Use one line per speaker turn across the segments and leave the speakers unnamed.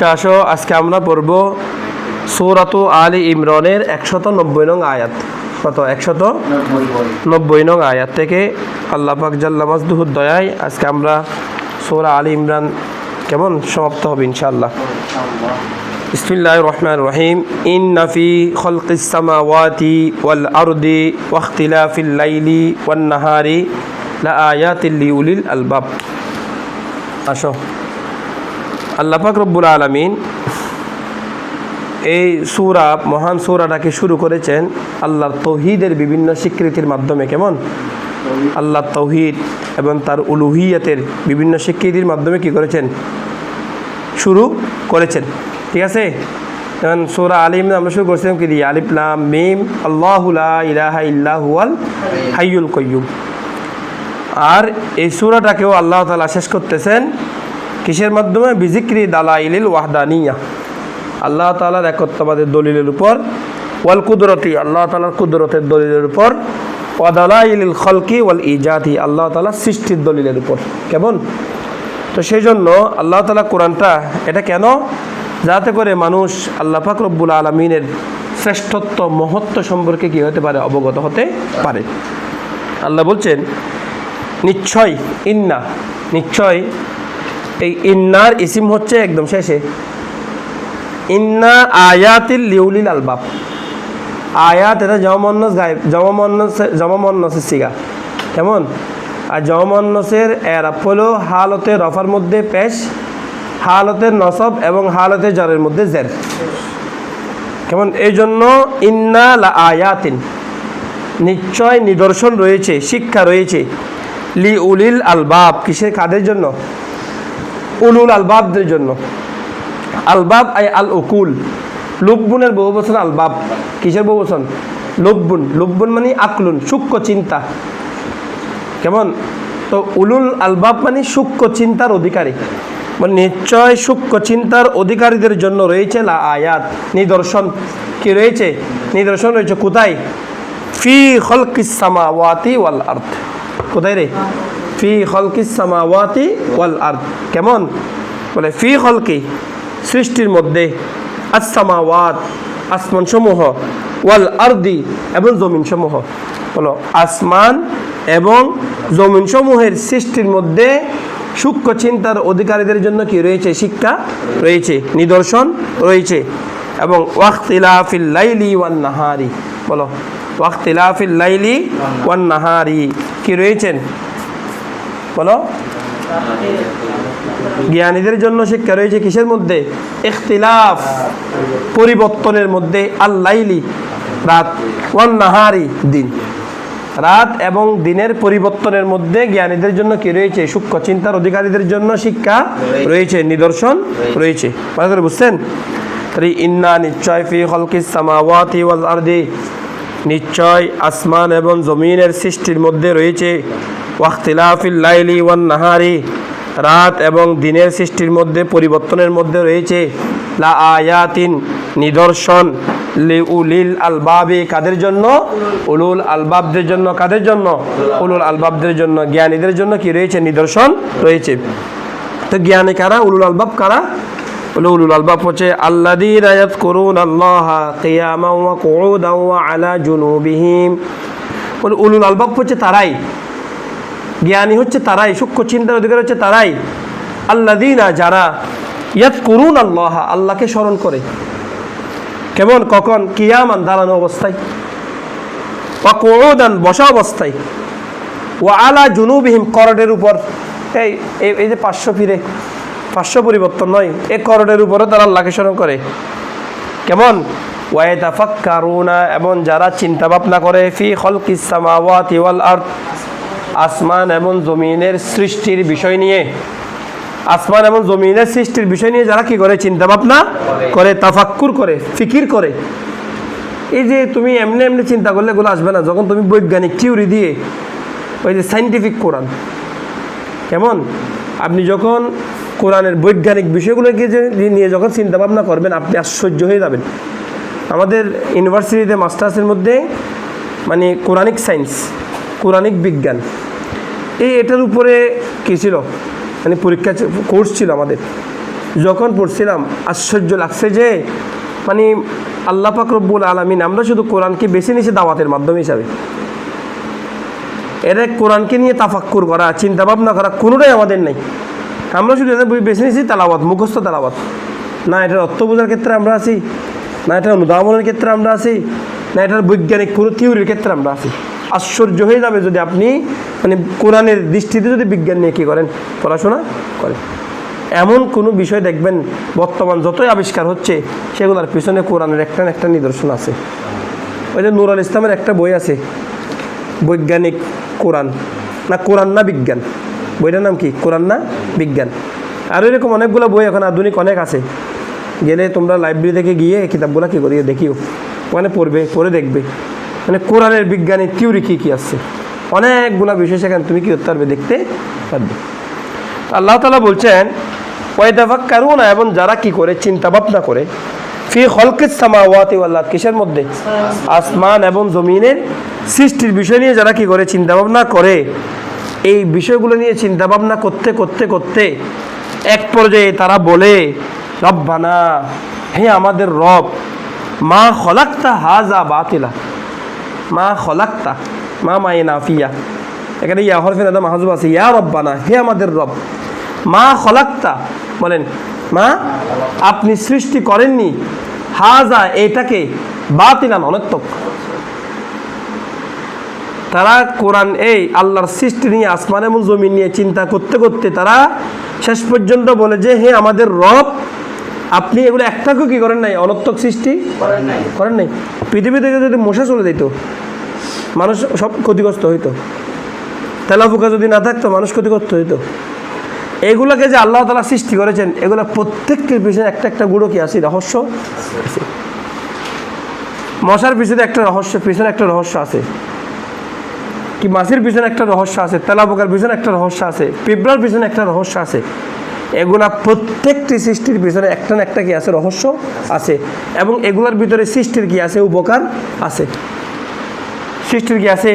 আচ্ছা আসো আজকে আমরা পড়ব সূরাতু আলী ইমরানের 190 নং আয়াত। কত? 190 নং আয়াত থেকে আল্লাহ পাক জাল্লা মাজদুহুর দয়ায় আজকে আমরা সূরা আলী ইমরান কেমন সমাপ্ত হবে ইনশাআল্লাহ। বিসমিল্লাহির রহমানির রহিম। ইন্না ফি খালকিস সামাওয়াতি ওয়াল আরদি ওয়া ইখতিলাফিল লাইলি ওয়ান নাহারি লাআয়াতিল লিউলিল আলবাব। আসো আল্লাহ পাক রব্বুল আলামিন এই সূরা মহান সূরাটাকে শুরু করেছেন আল্লাহর তৌহিদের বিভিন্ন স্বীকৃতির মাধ্যমে। কেমন? আল্লাহর তৌহিদ এবং তার উলুহিয়তের বিভিন্ন স্বীকৃতির মাধ্যমে কি করেছেন? শুরু করেছেন। ঠিক আছে? যেমন সূরা আলী ইমরান আমরা শুরু করেছিলাম কি দিয়ে? আলিফ লাম মিম আল্লাহু লা ইলাহা ইল্লা হুয়াল হাইয়ুল কাইয়্যুম। আর এই সূরাটাকেও আল্লাহ তাআলা শেষ করতেছেন কিসের মাধ্যমে? বিজিক্রি দালাইলিল ওয়াহদানিয়া, আল্লাহ তাআলার একত্ববাদের দলিলের উপর, ওয়াল কুদরতি, আল্লাহ তাআলার কুদরতের দলিলের উপর, ওয়া দালাইলিল খালকি ওয়াল ইজাদি, আল্লাহ তাআলার সৃষ্টির দলিলের উপর। কেমন? তো সেই জন্য আল্লাহ তাআলা কোরআনটা এটা কেন? যাতে করে মানুষ আল্লাহ পাক রব্বুল আলামিনের শ্রেষ্ঠত্ব মহত্ব সম্পর্কে কী হতে পারে? অবগত হতে পারে। আল্লাহ বলছেন নিশ্চয়, ইন্না, নিশ্চয়, এই ইন্নার ইসিম হচ্ছে একদম শেষে, ইন্না আয়াতিল লিউলিল আলবাব। আয়াত এটা জমামন্নস গায়েব, জমামন্নসের সিগা। কেমন? আর জমামন্নসের এরাব হলো হালতে রফার মধ্যে পেশ, হালতের নসব এবং হালতে জরের মধ্যে জের। কেমন? এই জন্য ইন্না লা আয়াতিন, নিশ্চয় নিদর্শন রয়েছে, শিক্ষা রয়েছে, লিউলিল আলবাব, কিসের? কাদের জন্য? উলুল আলবাবদের জন্য। আলবাব আই আল উকুল, লুব্বুনের বহু বচন আলবাব। কিসের বহু বচন? লুব্বুন। লুব্বুন মানে আকলুন, সূক্ষ্ম চিন্তা। কেমন? তো উলুল আলবাব মানে সূক্ষ্ম চিন্তার অধিকারী, মানে নিশ্চয় সূক্ষ্ম চিন্তার অধিকারীদের জন্য রয়েছে লা আয়াত, নিদর্শন। কি রয়েছে? নিদর্শন রয়েছে। কোথায়? ফি খালকিস সামাওয়াতি ওয়াল আরদ। কোথায় রে? ফি খালকিস সামাওয়াতি ওয়াল আরদ। কেমন? বলে ফি খালকি, সৃষ্টির মধ্যে, আস সামাওয়াত, আসমান সমূহ, ওয়াল আরদি, এবং জমিন সমূহ। বলো আসমান এবং জমিন সমূহের সৃষ্টির মধ্যে সূক্ষ্ম চিন্তার অধিকারীদের জন্য কি রয়েছে? শিক্ষা রয়েছে, নিদর্শন রয়েছে। এবং ওয়াখতিলাফিল লাইলি ওয়ান নাহারি, বলো ওয়াখতিলাফিল লাইলি ওয়ান নাহারি কি রয়েছেন? বলো জ্ঞানীদের জন্য শিক্ষা রয়েছে কিসের মধ্যে? ইখতিলাফ, পরিবর্তনের মধ্যে, আল লাইলি, রাত, ওয়ান নাহারি, দিন। রাত এবং দিনের পরিবর্তনের মধ্যে জ্ঞানীদের জন্য কি রয়েছে? সূক্ষ্ম চিন্তার অধিকারীদের জন্য শিক্ষা রয়েছে, নিদর্শন রয়েছে। ভালো করে বুঝছেন? তাই ইন্না, নিশ্চয়, ফি খালকিস সামাওয়াতি ওয়াল আরদি, নিশ্চয় আসমান এবং জমিনের সৃষ্টির মধ্যে রয়েছে, ওয়াখতিলাফিল লাইলি ওয়ান নাহারি, রাত এবং দিনের সৃষ্টির মধ্যে, পরিবর্তনের মধ্যে রয়েছে, লা আয়াতিন, নিদর্শন, লিউলিল আলবাবি, কাদের জন্য? উলুল আলবাবদের জন্য। কাদের জন্য? উলুল আলবাবদের জন্য, জ্ঞানীদের জন্য কি রয়েছে? নিদর্শন রয়েছে। তো জ্ঞানী কারা? উলুল আলবাব কারা? উলুল আলবাব হচ্ছে আল্লাযীনা ইয়াযকুরুনাল্লাহা কিয়ামান ওয়া কুউদান ওয়া আলা জুনুবিহিম। উলুল আলবাব হচ্ছে তারাই, জ্ঞানী হচ্ছে তারাই, সূক্ষ্ম চিন্তার অধিকার হচ্ছে তারাই, আল্লাযীনা, যারা, ইয়াযকুরুনাল্লাহা, আল্লাহকে স্মরণ করে। কেমন? কখন? কিয়ামান, দাঁড়ানো অবস্থায়, ওয়া কুউদান, বসা অবস্থায়, ওয়া আলা জুনুবিহিম, করডের উপর। এই যে 500 ফিরে, 500 পরিবর্তন নয়, এই করডের উপরও তারা আল্লাহকে স্মরণ করে। কেমন? ওয়া ইয়াতাফাক্কারুনা, এবং যারা চিন্তা ভাবনা করে, ফি খালকিস সামাওয়াতি ওয়াল আরদ, আসমান এবং জমিনের সৃষ্টির বিষয় নিয়ে, আসমান এবং জমিনের সৃষ্টির বিষয় নিয়ে যারা কি করে? চিন্তা ভাবনা করে, তাফাক্কুর করে, ফিকির করে। এই যে তুমি এমনি এমনি চিন্তা করলে এগুলো আসবে না, যখন তুমি বৈজ্ঞানিক থিওরি দিয়ে, ওই যে সাইন্টিফিক কোরআন, কেমন? আপনি যখন কোরআনের বৈজ্ঞানিক বিষয়গুলোকে নিয়ে যখন চিন্তা ভাবনা করবেন, আপনি আশ্চর্য হয়ে যাবেন। আমাদের ইউনিভার্সিটিতে মাস্টার্সের মধ্যে মানে কোরআনিক সায়েন্স, কোরআনিক বিজ্ঞান, এটার উপরে কী ছিল? মানে পরীক্ষা কোর্স ছিল আমাদের। যখন পড়ছিলাম আশ্চর্য লাগছে যে মানে আল্লাহ পাক রব্বুল আলামিন আমরা শুধু কোরআনকে বেছে নিয়েছি দাওয়াতের মাধ্যম হিসাবে, এর কোরআনকে নিয়ে তাফাক্কুর করা, চিন্তা ভাবনা করা কোনোটাই আমাদের নেই। আমরা শুধু এটা বেছে নিয়েছি তালাওয়াত, মুখস্থ তালাওয়াত। না এটার অর্থ বোঝার ক্ষেত্রে আমরা আছি, না এটার অনুধাবনের ক্ষেত্রে আমরা আছি, না এটার বৈজ্ঞানিক কোনো থিওরির ক্ষেত্রে আমরা আছি। আশ্চর্য হয়ে যাবে যদি আপনি মানে কোরআনের দৃষ্টিতে যদি বিজ্ঞান নিয়ে কী করেন, পড়াশোনা করেন। এমন কোনো বিষয় দেখবেন বর্তমান যতই আবিষ্কার হচ্ছে সেগুলোর পিছনে কোরআনের একটা একটা নিদর্শন আছে। ওই যে নুরুল ইসলামের একটা বই আছে, বৈজ্ঞানিক কোরআন, না কোরআন না বিজ্ঞান, বইটার নাম কি কোরআন না বিজ্ঞান। আর এরকম অনেকগুলো বই এখন আধুনিক অনেক আছে, গেলে তোমরা লাইব্রেরি থেকে গিয়ে কিতাবগুলো কী করিয়ে দেখিও, ওখানে পড়ে দেখবে মানে কোরআনের বিজ্ঞানের থিওরি কী কী আছে, অনেকগুলো বিষয় সেখানে তুমি কী করতে পারবে, দেখতে পারবে। আল্লাহ তাআলা বলছেন ওয়াইতাফাক্কারুনা, এবং যারা কি করে চিন্তা ভাবনা করে, ফি খলকিস সামাওয়াতি ওয়াল আরদ, কিসের মধ্যে, আসমান এবং জমিনের সৃষ্টির বিষয় নিয়ে যারা কি করে চিন্তা ভাবনা করে, এই বিষয়গুলো নিয়ে চিন্তা ভাবনা করতে করতে করতে এক পর্যায়ে তারা বলে রব্বানা, হে আমাদের রব, মা খলাকতা হাজা বাতিলা, মা খলাকতা, মা মায়ে নাফিয়া, এখানে ইয়া হরফে নাদা মাহজুব আছে, ইয়া রব্বানা, হে আমাদের রব, মা খলাকতা, বলেন মা আপনি সৃষ্টি করেননি, হাজা এটাকে, বাতিলান অনর্থক। তারা কোরআন এই আল্লাহর সৃষ্টি নিয়ে আসমান এবং জমিন নিয়ে চিন্তা করতে করতে তারা শেষ পর্যন্ত বলে যে হে আমাদের রব, আপনি এগুলো একটাকেও কি করেন নাই, অনর্থক সৃষ্টি করেন নাই। পৃথিবী থেকে যদি মশা চলে যেত মানুষ সব ক্ষতিগ্রস্ত হইতো, তেলাপোকা যদি না থাকতো মানুষ ক্ষতিগ্রস্ত হইতো। এগুলোকে যে আল্লাহ তাআলা সৃষ্টি করেছেন, এগুলো প্রত্যেকটির পিছনে একটা একটা গুঁড়ো কি আছে, রহস্য আছে। মশার পিছনে একটা রহস্য, পিছনে একটা রহস্য আছে, কি মাছের পিছনে একটা রহস্য আছে, তেলাপোকার পিছনে একটা রহস্য আছে, পিঁপড়ার পিছনে একটা রহস্য আছে। এগুলা প্রত্যেকটি সৃষ্টির পিছনে একটা না একটা কি আছে, রহস্য আছে। এবং এগুলোর ভিতরে সৃষ্টির কি আছে, উপকার আছে। সৃষ্টির কি আছে,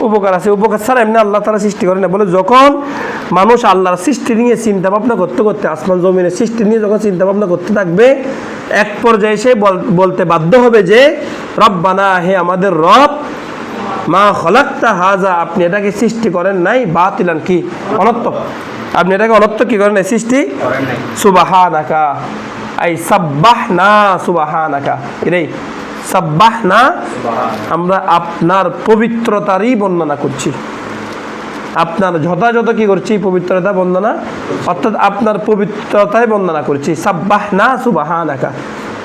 উপকার আছে। উপকার ছাড়া এমনি আল্লাহ তাআলা সৃষ্টি করে না। বলে যখন মানুষ আল্লাহর সৃষ্টি নিয়ে চিন্তা ভাবনা করতে করতে, আসমান জমিনের সৃষ্টি নিয়ে যখন চিন্তা ভাবনা করতে থাকবে, এক পর্যায়ে সে বলতে বাধ্য হবে যে রব্বানা, হে আমাদের রব, মা খলাকতা হাজা, আপনি এটাকে সৃষ্টি করেন নাই, বাতিলান কি অনর্থক, আপনি এটাকে অনর্থক কি করেন নাই, সৃষ্টি সুবহানাকা, আই সাব্বাহনা সুবহানাকা, এটাই সাব্বাহনা, আমরা আপনার পবিত্রতারই বর্ণনা করছি, আপনার যথাযথ কি করছি, পবিত্রতা বর্ণনা, অর্থাৎ আপনার পবিত্রতায় বর্ণনা করছি। সাব্বাহনা সুবহানাকা,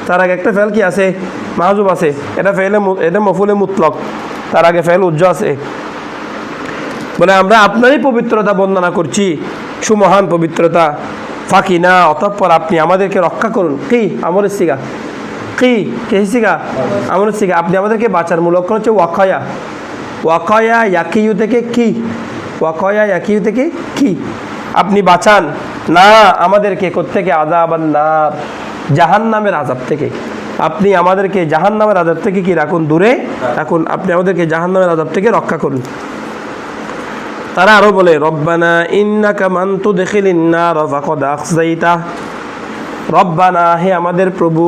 তার আগে একটা ফেল কি আছে, মাহজুব আছে, এটা ফেলে, এটা মফুলে মুতলক, তার আগে ফেল উজ্জ আছে। বলে আমরা আপনারই পবিত্রতা বর্ণনা করছি, সুমহান পবিত্রতা। ফাকিনা, অতঃপর আপনি আমাদেরকে রক্ষা করুন, কি আমরের সিগা, কি কে সিগা, আমরের সিগা, আপনি আমাদেরকে বাঁচার মূল লক্ষণ হচ্ছে ওয়াকায়া, ওয়াকায়া ইয়াকিউ থেকে কি, ওয়াকায়া ইয়াকিউ থেকে কি, আপনি বাঁচান না আমাদেরকে কোত্থেকে, আযাবান নার, জাহান্নামের আযাব থেকে। আপনি আমাদেরকে জাহান্নামের আযাব থেকে কি রাখুন, দূরে রাখুন, আপনি আমাদেরকে জাহান্নামের আযাব থেকে রক্ষা করুন। তারা আরো বলে রব্বানা ইন্নাকা মান তুদখিলিন নার ফাকাদ আখযাইতা, রব্বানা, হে আমাদের প্রভু,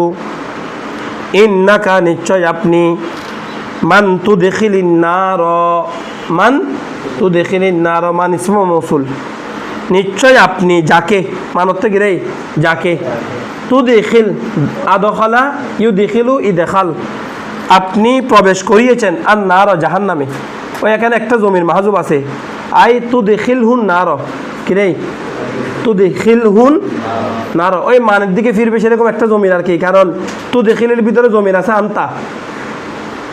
ইন্নাকা, নিশ্চয় আপনি, মান তুদখিলিন নার, মান তুদখিলিন নার, মান ইসমু মৌসুল, নিশ্চয় আপনি, যাকে, মান অর্থ কি রে, যাকে, তুদখিল, আদখালা ইউদখিলু ইদখাল, আপনি প্রবেশ করিয়েছেন, আর নার, জাহান্নামে। ওই এখানে একটা জমির মাহজুব আছে, আই তুদখিলহুন নার, কি রে, তুদখিলহুন নার, ওই মানের দিকে ফিরবে সেরকম একটা জমির আর কি। কারণ তুদখিলের ভিতরে জমির আছে আনতা,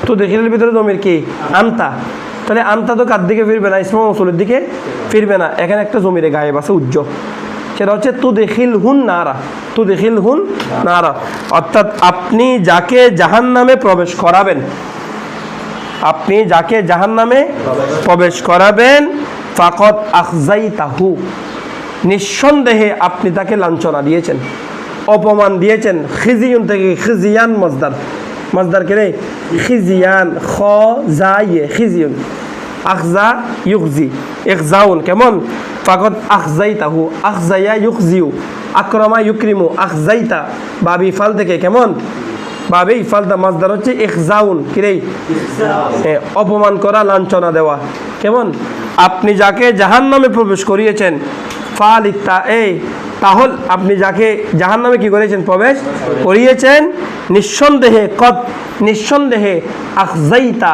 তুদখিলের ভিতরে জমির কি আনতা, তাহলে আনতা তো কার দিকে ফিরবে না, ইসমা মৌসুলের দিকে ফিরবে না। এখানে একটা জমিরে গায়েব আছে উজ্জ, সেটা হচ্ছে তুদখিলহুন নারা, তুদখিলহুন নারা, অর্থাৎ আপনি যাকে জাহান্নামে প্রবেশ করাবেন, আপনি যাকে জাহান্নামে প্রবেশ করাবেন, ফাকাদ আখযাইতাহু, নিঃসন্দেহে আপনি তাকে লাঞ্ছনা দিয়েছেন, অপমান দিয়েছেন। খিজিয়ুন থেকে খিজিয়ান মজদার, মজদার কে রে, খিজিয়ান, খ জা ইয়ে, খিজিয়ুন, আখজা ইউখজি, ইখজাউন, কেমন, ফাকাদ আখযাইতাহু, আখজায়া ইউখজিউ, আকরামা ইউকরিমু, আখজাইতা বাবি ফাল থেকে কেমন, বাবে ইফালটা মাসদার হচ্ছে ইখজাউন, কিরে অপমান করা, লাঞ্ছনা দেওয়া। কেমন, আপনি যাকে জাহান্নামে প্রবেশ করিয়েছেন, ফালিতা তাহলে আপনি যাকে জাহান্নামে কি করেছেন, প্রবেশ করিয়েছেন, নিঃসন্দেহে আখজাইতা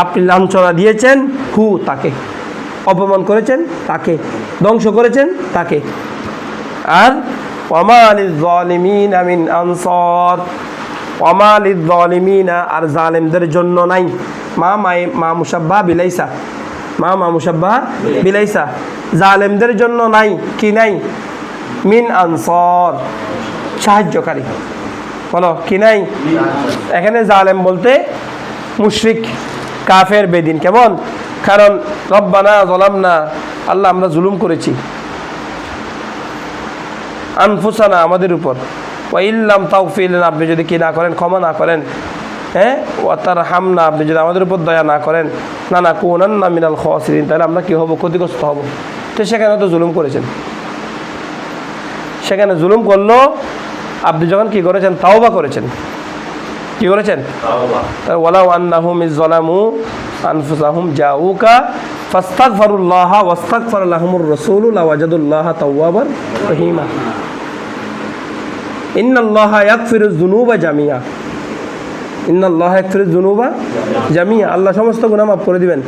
আপনি লাঞ্ছনা দিয়েছেন, হু তাকে, অপমান করেছেন তাকে, ধ্বংস করেছেন তাকে। আর ওয়ামা লিয-যালিমিনা মিন আনসার, ওয়ামা লিয-যালিমিনা, আর জালেমদের জন্য নাই, মা মুশাব্বাহ বিলাইসা, মা মুশাব্বাহ বিলাইসা, জালেমদের জন্য নাই, কি নাই, মিন আনসার সাহায্যকারী, বলো কি নাই। এখানে জালেম বলতে মুশরিক, কাফের, বেদিন। কেমন, কারণ রব্বানা যালামনা, আল্লাহ আমরা জুলুম করেছি, আনফুসানা আমাদের উপর, ওয়া ইল্লাম তাগফির লানা, আপনি যদি কি না করেন, ক্ষমা না করেন, ওয়া তারহামনা, আপনি যদি আমাদের উপর দয়া না করেন, লানাকুনান্না মিনাল খাসিরিন, তাহলে আমরা কি হব, ক্ষতিগ্রস্ত হব। তো সেখানে তো জুলুম করেছেন, সেখানে জুলুম করলো, আপনি যখন কি করেছেন, তাওবা করেছেন, কি করেছেন, ওয়ালাউ আন্নাহুম ইয যালামু আনফুসাহুম জাউকা ফাস্তাগফিরুল্লাহ ওয়াস্তাগফার লাহুমুর রাসূল লাওয়াজাদুল্লাহ তাওয়াবার রহিমা, ইন্নাল্লাহা ইয়াগফিরুয যুনুবা জামিয়া, ইন্নাল্লাহা ইয়াগফিরুয যুনুবা জামিয়া, আল্লাহ সমস্ত গুনাহ মাফ করে দিবেন,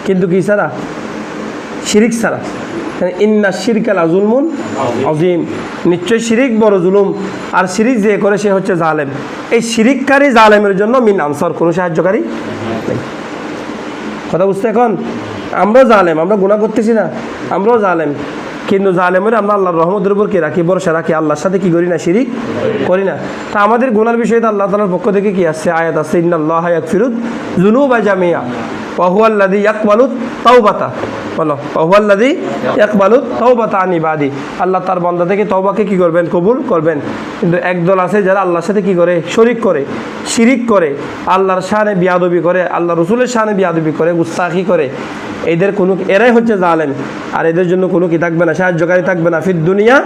কিন্তু কি ছাড়া, শিরিক ছাড়া। ইন্না শিরকা লাযুলমুন আযীম, নিশ্চয় শিরিক বড় জুলুম, আর শিরিক যে করে সে হচ্ছে জালেম। এই শিরিককারী জালেমের জন্য মিন আনসার, কোনো সাহায্যকারী নেই। কথা বুঝতে, এখন আমরাও জালেম, আমরা গুনাহ করতেছি না, আমরাও জালেম, কিন্তু জালেমের আমরা আল্লাহর রহমতের উপর কি রাখি, ভরসা রাখি, আল্লাহর সাথে কি করি না, শিরিক করি না। তা আমাদের গুনার বিষয়ে তো আল্লাহ তাআলার পক্ষ থেকে কি আসছে, আয়াত আছে, ইন্নাল্লাহা ইয়াগফিরুয যুনুবা জামিয়া ওয়া হুয়াল্লাযী ইয়াকবালুত তাওবাতা, বলো ওয়া হুয়াল্লাযী ইয়াকবালুত তাওবাতা আন ইবাদি, আল্লাহ তার বান্দা থেকে তওবাকে কি করবেন, কবুল করবেন। কিন্তু একদল আছে যারা আল্লাহর সাথে কি করে, শরিক করে, শিরিক করে, আল্লাহর শানে বিয়াদবি করে, আল্লাহ রাসূলের শানে বিয়াদবি করে, গুস্তাখি করে, এদের কোনো, এরাই হচ্ছে জালেম। আর এদের জন্য কোনো কি থাকবে না, সাহায্যকারী থাকবে না, ফিদ দুনিয়া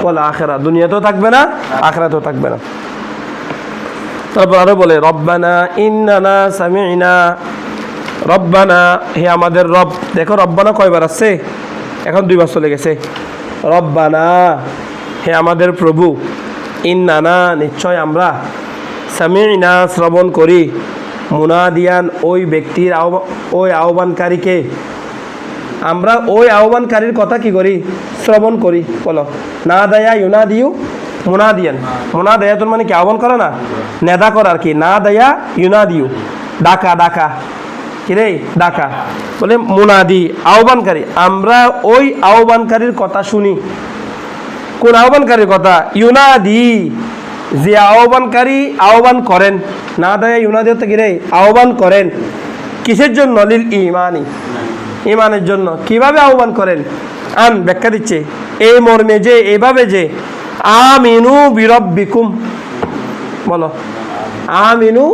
ওয়াল আখিরা, দুনিয়াতেও থাকবে না, আখিরাতেও থাকবে না। তারপর আরো বলে, রব্বানা ইন্নানা সামি'না, রব্বানা, হে আমাদের রব। দেখো রব্বানা কয়বার আসছে, এখন 2 বার চলে গেছে। রব্বানা, হে আমাদের প্রভু, ইন্নানা, নিশ্চয় আমরা, সামি'না, শ্রবণ করি, মুনাদিয়ান, ওই ব্যক্তির ওই আহ্বানকারীকে, আমরা ওই আহ্বানকারীর কথা কি করি, শ্রবণ করি। বলো, না দায়া ইউনাদিউ মুনাদিয়ান, মুনাদায়াতুন মানে কি, আহ্বান করা না, নেদা করা আর কি, না দায়া ইউনাদিউ, ডাকা, ডাকা, কিরে ডাকা, বলে মুনাদি, আহ্বানকারী, আমরা ওই আহ্বানকারীর কথা শুনি। কোন আহ্বানকারীর কথা, ইউনাদি, যে আহ্বানকারী আহ্বান করেন, না দায়া ইউনাদি হতে কিরে আহ্বান করেন, কিসের জন্য, লিল ইমানি, ইমানের জন্য। কিভাবে আহ্বান করেন, আন ব্যাখ্যা দিচ্ছে, এই মর্মে যে, এভাবে যে, আমিনু বিরব্বিকুম, বলো আমিনু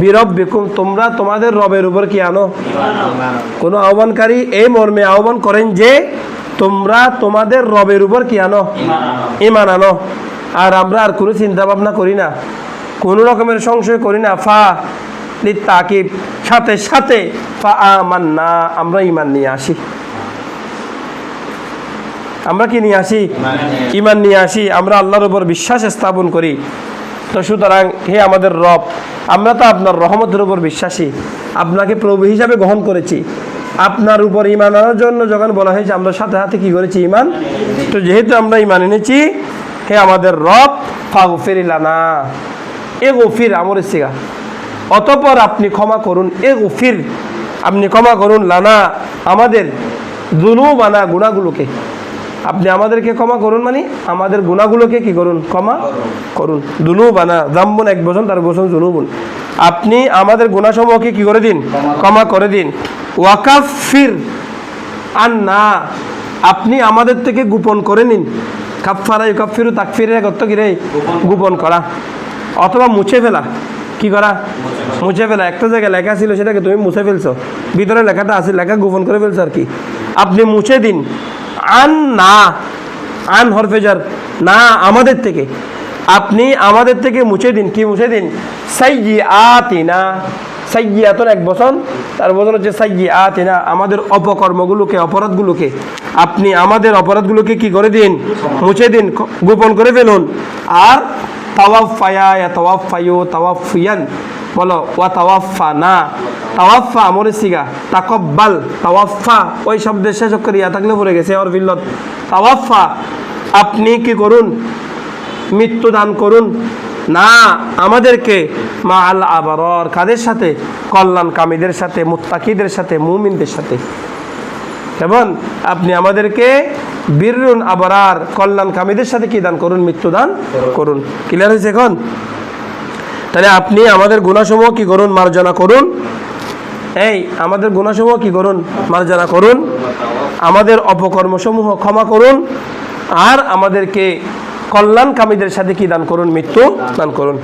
বিরব্বিকুম, তোমরা তোমাদের রবের উপর কি আনো, কোন আহ্বানকারী এই মর্মে আহ্বান করেন যে তোমরা তোমাদের রবের উপর কি আনো, ঈমান আনো। আর আমরা আর কোনো চিন্তা ভাবনা করি না, কোনো রকমের সংশয় করি না, ফা লিতাকিব, সাথে সাথে ফা আমান্না, আমরা ঈমান নিয়ে আসি। আমরা কি নিয়ে আসি, ঈমান নিয়ে আসি, আমরা আল্লাহর উপর বিশ্বাস স্থাপন করি। তো সুতরাং হে আমাদের রব, আমরা তো আপনার রহমতের উপর বিশ্বাসী, আপনাকে প্রভু হিসাবে গ্রহণ করেছি, আপনার উপর ঈমান আনার জন্য যখন বলা হয়েছে, আমরা সাথে সাথে কি করেছি, ঈমান। তো যেহেতু আমরা ঈমান এনেছি, হে আমাদের রব, ফাগফির লানা, এ গফির আমর সিগা, অতঃপর আপনি ক্ষমা করুন, এ গফির, আপনি ক্ষমা করুন, লানা আমাদের, যুনুবানা, গুনাহগুলোকে, আপনি আমাদেরকে ক্ষমা করুন, মানে আমাদের গুনাহগুলোকে কি করুন, ক্ষমা করুন। যুনুবানা, যাম্বুন এক বচন, তার বচন যুনুবুন, আপনি আমাদের গুনাহসমূহকে কি করে দিন, ক্ষমা করে দিন। ওয়াকাফির আন্না, আপনি আমাদের থেকে গোপন করে নিন। কাফারা ইউকাফিরু, তাকফিরের অর্থ কি রে, গোপন করা, অথবা মুছে ফেলা, কি করা, মুছে ফেলা। একটা জায়গায় লেখা ছিল, সেটাকে তুমি মুছে ফেলছো, ভিতরে লেখাটা আছে, লেখা গোপন করে ফেলছো আর কি, আপনি মুছে দিন। আন্না, আন হরফে জার, না আমাদের থেকে, আপনি আমাদের থেকে মুছে দিন। কি মুছে দিন? সাইয়্যাতিনা, সাইয়্যাতুন এক বচন, তার বচন হচ্ছে সাইয়্যাতিনা, আমাদের অপকর্মগুলোকে, অপরাধগুলোকে আপনি আমাদের অপরাধগুলোকে কি করে দিন? মুছে দিন, গোপন করে ফেলুন। আর তাওয়াফায়া ইয়াতাওয়াফায়ু তাওয়াফিয়ান, বলো ওয়া তাওয়াফানা, তাওয়াফা আমরের সিগা, তাকাব্বাল, তাওয়াফা ওই শব্দের শেষ অক্ষর ইয়া থাকলে পড়ে গেছে আর বিল্লত। তাওয়াফা আপনি কি করুন? মৃত্যু দান করুন। না আমাদেরকে মা আল আবরার, কাদের সাথে? কল্যাণকামীদের সাথে, মুত্তাকিদের সাথে, মুমিনদের সাথে। কেমন? আপনি আমাদেরকে বীরুন আবরার, কল্যাণকামীদের সাথে কি দান করুন? মৃত্যু দান করুন। ক্লিয়ার হয়েছে এখন? তাহলে আপনি আমাদের গুনাহসমূহ কি করুন? মার্জনা করুন। এই আমাদের গুনাহসমূহ কি করুন? মার্জনা করুন। আমাদের অপকর্মসমূহ ক্ষমা করুন। আর আমাদেরকে কল্যাণকামীদের সাথে কি দান করুন? মৃত্যু দান করুন।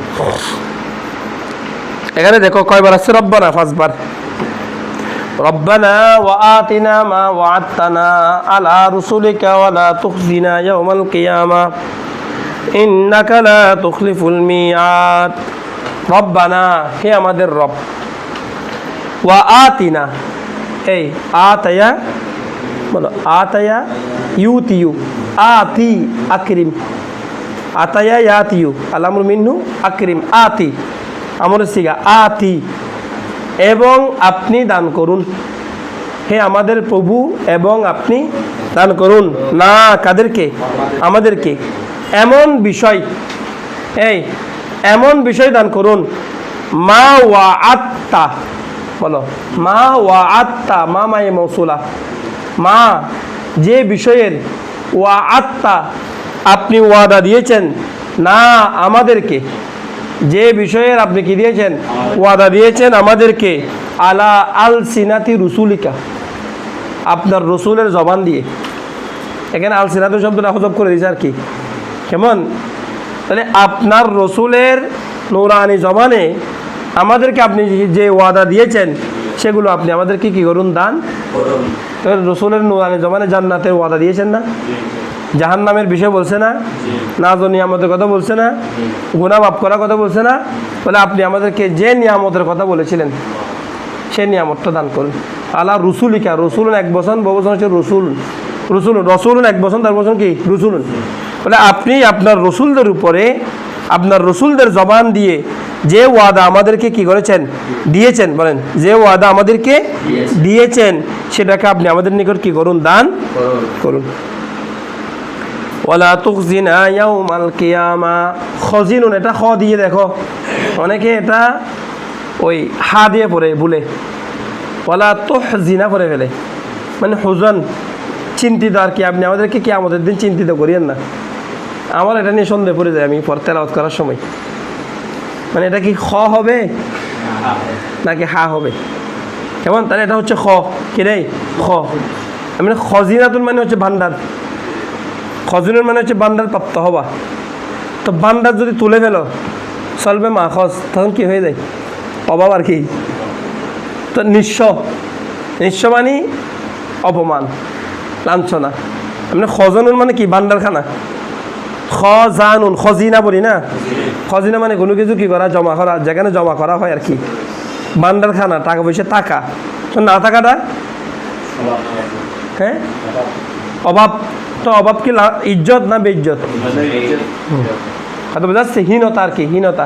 এখানে দেখো কয়বার আছে? রব্বানা, 5 বার। রব্বানা ওয়া আতিনা মা ওয়া'আদতানা আলা রুসুলিকা ওয়া লা তুখজিনা ইয়াওমাল কিয়ামা ইন্নাকা লা তুখলিফুল মিআদ। রব্বানা, হে আমাদের রব। ওয়া আতিনা, এই আতায়া, বলো আতায়া ইউতিউ, আতি আকরিম, আতায়া ইয়াতিউ, আলামুল মিন্নু আকরিম, আতি আমরের সিগা, আতি এবং আপনি দান করুন। হে আমাদের প্রভু, এবং আপনি দান করুন। না কাদেরকে? আমাদেরকে। এমন বিষয়, এই এমন বিষয় দান করুন। মা ওয়া'আদতা, বলো মা ওয়া'আদতা, মা মায়ে মৌসুলা, মা যে বিষয়ের, ওয়া'আদতা আপনি ওয়াদা দিয়েছেন, না আমাদেরকে, যে বিষয়ের আপনি কি দিয়েছেন? ওয়াদা দিয়েছেন আমাদেরকে। আলা আল সিনাতি রুসুলিকা, আপনার রসুলের জবান দিয়ে। এখানে আল সিনাতু শব্দটা হজব করে দিয়েছে আর কি। কেমন? তাহলে আপনার রসুলের নূরানি জবানে আমাদেরকে আপনি যে ওয়াদা দিয়েছেন সেগুলো আপনি আমাদেরকে কি করুন? দান করুন। রসুলের নূরানি জবানে জান্নাতের ওয়াদা দিয়েছেন না? জাহান্নামের বিষয় বলছে না? নাজ ও নিয়ামতের কথা বলছে না? গুনাহ মাফ করার কথা বলছে না? বলে আপনি আমাদেরকে যে নিয়ামতের কথা বলেছিলেন সেই নিয়ামতটা দান করুন। আলা রসুলিকা, রসুলুন এক বচন, বহুবচন হচ্ছে রসুল, রসুলুন, রসুলুন এক বচন, তার বচন কি? রসুলুন। বলে আপনি আপনার রসুলদের উপরে, আপনার রসুলদের জবান দিয়ে যে ওয়াদা আমাদেরকে কি করেছেন? দিয়েছেন। বলেন যে ওয়াদা আমাদেরকে দিয়েছেন সেটাকে আপনি আমাদের নিকট কি করুন? দান করুন। ওয়ালা তুখজিনা ইয়াউমাল কিয়ামা, খজিনুন, এটা খ দিয়ে দেখো, অনেকে এটা ওই হা দিয়ে পড়ে ভুলে, ওয়ালা তুহজিনা পড়ে ফেলে, মানে হুজন, চিন্তিত আর কি। আপনি আমাদেরকে কিয়ামতের দিন চিন্তিত করিয়েন না। আমার এটা নিয়ে সন্দেহ পড়ে যায় আমি তেলাওয়াত করার সময়, মানে এটা কি খ হবে নাকি হা হবে? কেমন? তাহলে এটা হচ্ছে খ, কি রে? খ। মানে খজিনাতুন মানে হচ্ছে ভান্ডার, খজিনুর মানে হচ্ছে ভান্ডার প্রাপ্ত হওয়া। তো ভান্ডার যদি তুলে ফেলো চলবে মা খজ, তখন কি হয়ে যায়? অভাব আর কি। তো নিঃস্ব, নিঃস্ব মানে অপমান, লাঞ্ছনা। মানে খজনুন মানে কি? ভান্ডারখানা। খজানুন, খজিনা বলি না? খজিনা মানে কোনো কিছু কি করা? জমা করা, যেখানে জমা করা হয় আর কি। ভান্ডারখানা, টাকা পয়সা, টাকা। তো না থাকাটা, হ্যাঁ অভাব। তো অভাব কি ইজ্জত না বেইজ্জত? হয়তো বোঝাচ্ছে হীনতা আর কি, হীনতা।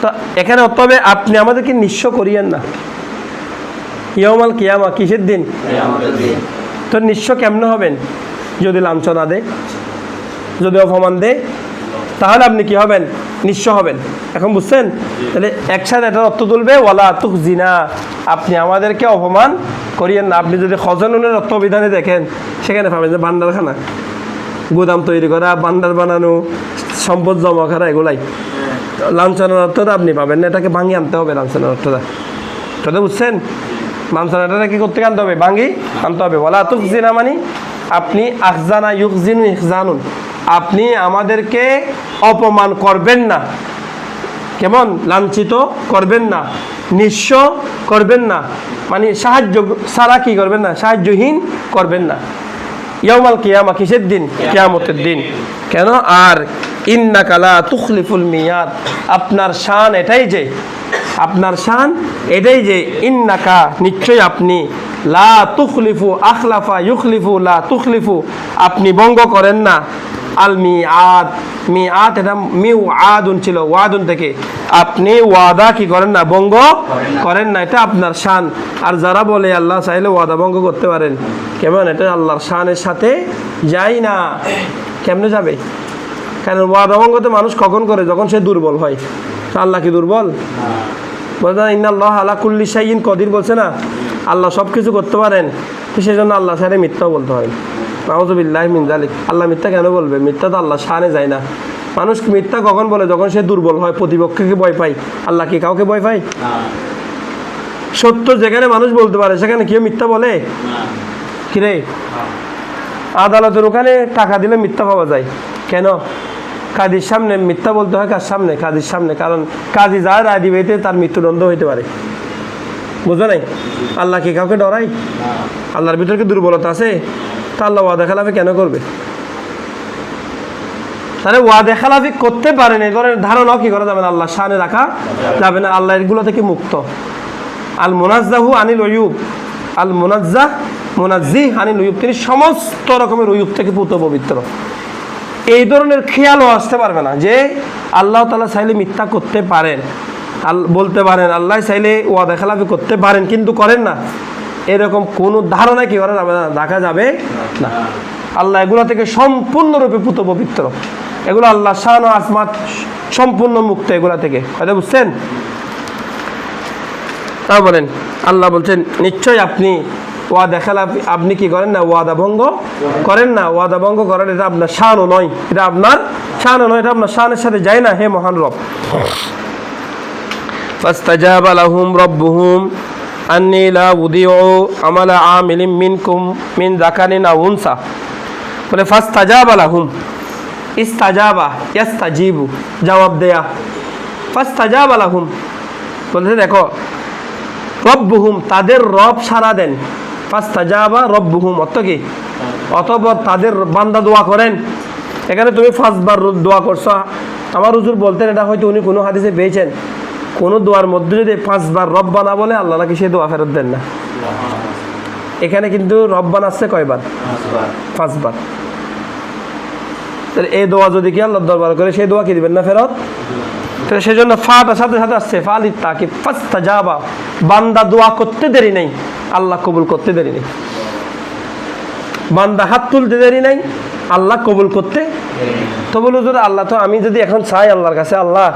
তো এখানে তবে আপনি আমাদেরকে নিঃস্ব করিয়েন না। ইয়াউমাল কিয়ামা, কিসের দিন? তো নিঃস্ব কেমনে হবেন? যদি লাঞ্ছনা দেয়, যদি অপমান দেয়, তাহলে আপনি কি হবেন? নিঃস্ব হবেন। এখন বুঝছেন? তাহলে একসাথে এটার অর্থ তুলবে ওয়ালা তুখজিনা, আপনি আমাদেরকে অপমান করিয়েন না। আপনি যদি খজানুনের অর্থবিধানে দেখেন সেখানে পাবেন যে ভান্ডারখানা, গুদাম তৈরি করা, ভান্ডার বানানো, সম্পদ জমা করা, এগুলাই লাঞ্ছনার অর্থটা আপনি পাবেন না। এটাকে ভাঙি আনতে হবে লাঞ্ছনার অর্থটা। কথা বুঝছেন? লাঞ্ছনাটা কি করতে আনতে হবে? ভাঙি আনতে হবে। ওয়ালা তুখজিনা মানে আপনি আখজানা ইউখজিনু ইখজানুন, আপনি আমাদেরকে অপমান করবেন না। কেমন? লাঞ্ছিত করবেন না, নিঃস্ব করবেন না, মানে সাহায্য ছাড়া কি করবেন না? সাহায্যহীন করবেন না। ইয়াউমাল কিয়ামা, কিসের দিন? কিয়ামতের দিন। কেন? আর ইন্নাকা লা তুখলিফুল মিয়াদ, আপনার শান এটাই যে, আপনার শান এটাই যে, ইন্নাকা নিশ্চয় আপনি, লা তুখলিফু, আখলাফা ইউখলিফু, লা তুখলিফু আপনি ভঙ্গ করেন না, আল মিআদ, মিআদ এটা মিউ আদুন ছিল, ওয়াদুন থেকে, আপনি ওয়াদা কি করেন না? ভঙ্গ করেন না, এটা আপনার শান। আর যারা বলে আল্লাহ চাইলে ওয়াদা ভঙ্গ করতে পারেন, কেমন? এটা আল্লাহর শানের সাথে যায় না। কেমনে যাবে? কারণ ওয়াদা ভঙ্গ তো মানুষ কখন করে? যখন সে দুর্বল হয়। আল্লাহ কি দুর্বল? বলছে না ইন্নাল্লাহ আলা কুল্লি শাইইন কদির, বলছে না আল্লাহ সব কিছু করতে পারেন, তো সেই জন্য আল্লাহ সাথে মিথ্যাও বলতে হয়। নাউযুবিল্লাহি মিন যালিক। আল্লাহ মিথ্যা কেন বলবে? মিথ্যা তো আল্লাহ শানে যায় না। মানুষ মিথ্যা কখন বলে? যখন সে দুর্বল হয়, প্রতিপক্ষকে ভয় পায়। আল্লাহ কি কাউকে ভয় পায়? সত্য যেখানে মানুষ বলতে পারে সেখানে কেউ মিথ্যা বলে? কিরে, আদালতের ওখানে টাকা দিলে মিথ্যা পাওয়া যায় কেন? কাজীর সামনে মিথ্যা বলতে হয়। কার সামনে? কাজীর সামনে। কারণ কাজী যা রায় দিবে তার মৃত্যুদণ্ড হইতে পারে। বুঝো নাই? আল্লাহ কি কাউকে ডরাই? আল্লাহর ভিতরে কি দুর্বলতা আছে? তা আল্লাহ ওয়াদা খেলাফি কেন করবে? তাহলে ওয়াদা খেলাফি করতে পারেন, এই ধরনের ধারণাও কি করা যাবে না, আল্লাহ শানে রাখা যাবে না। আল্লাহ এগুলো থেকে মুক্ত। আল মুনাজ্জাহু আনিল উয়ুব, আল মুনাজ্জাহ মুনাজ্জিহ আনিল উয়ুব, তিনি সমস্ত রকমের উয়ুব থেকে পুত পবিত্র। এই ধরনের খেয়ালও আসতে পারবে না যে আল্লাহ তাআলা চাইলে মিথ্যা করতে পারেন, বলতে পারেন, আল্লাহ চাইলে ওয়াদা খেলাফি করতে পারেন কিন্তু করেন না, এরকম কোনো ধারণা কি করা যাবে না, রাখা যাবে না। আল্লাহ এগুলো থেকে সম্পূর্ণরূপে পুত পবিত্র। এগুলো আল্লাহ শান ও আসমাত সম্পূর্ণ মুক্ত এগুলা থেকে। হয়তো বুঝছেন? তা বলেন আল্লাহ বলছেন নিশ্চয় আপনি ওয়াদা খেলাফি, আপনি কি করেন না? ওয়াদা ভঙ্গ করেন না। ওয়াদা ভঙ্গ করেন এটা আপনার শানও নয়, এটা আপনার শানও নয়, এটা আপনার শানের সাথে যায় না। হে মহান রব। ফাস্তাজাবা লাহুম রাব্বুহুম আন্নী লা উদিউ আমালা আমিলিন মিনকুম মিন যাকারিন আও উনসা। বলে ফাস্তাজাবা লাহুম, ইস্তাজাবা ইয়াস্তাজিবু, জবাব দেয়া। ফাস্তাজাবা লাহুম বলতে দেখো, রব্বুহুম তাদের রব সাড়া দেন। ফাস্তাজাবা রব্বুহুম অর্থ কি? অতঃপর তাদের বান্দা দোয়া করেন। এখানে তুমি 5 বার দোয়া করছো। আমার হুজুর বলতেন, এটা হয়তো উনি কোনো হাদিসে পেয়েছেন, কোনো দোয়ার মধ্যে যদি 5 বার রব্বানা বলে আল্লাহ নাকি সে দোয়া ফেরত দেন না। এখানে কিন্তু রব্বানা আসছে কয়বার? 5 বার। তাহলে এই দোয়া যদি কি আল্লাহর দরবার করে, সেই দোয়া কি দিবেন না ফেরত? তাহলে সেই জন্য ফাটার সাথে সাথে আসছে ফালিত তাকিব, ফাস্তাজাবা, বান্দা দোয়া করতে দেরি নেই, আল্লাহ কবুল করতে দেরি নেই। বান্দা হাত তুলতে দেরি নাই, আল্লাহ কবুল করতে। তো বলো হুজুর আল্লাহ তো, আমি যদি এখন চাই আল্লাহর কাছে, আল্লাহ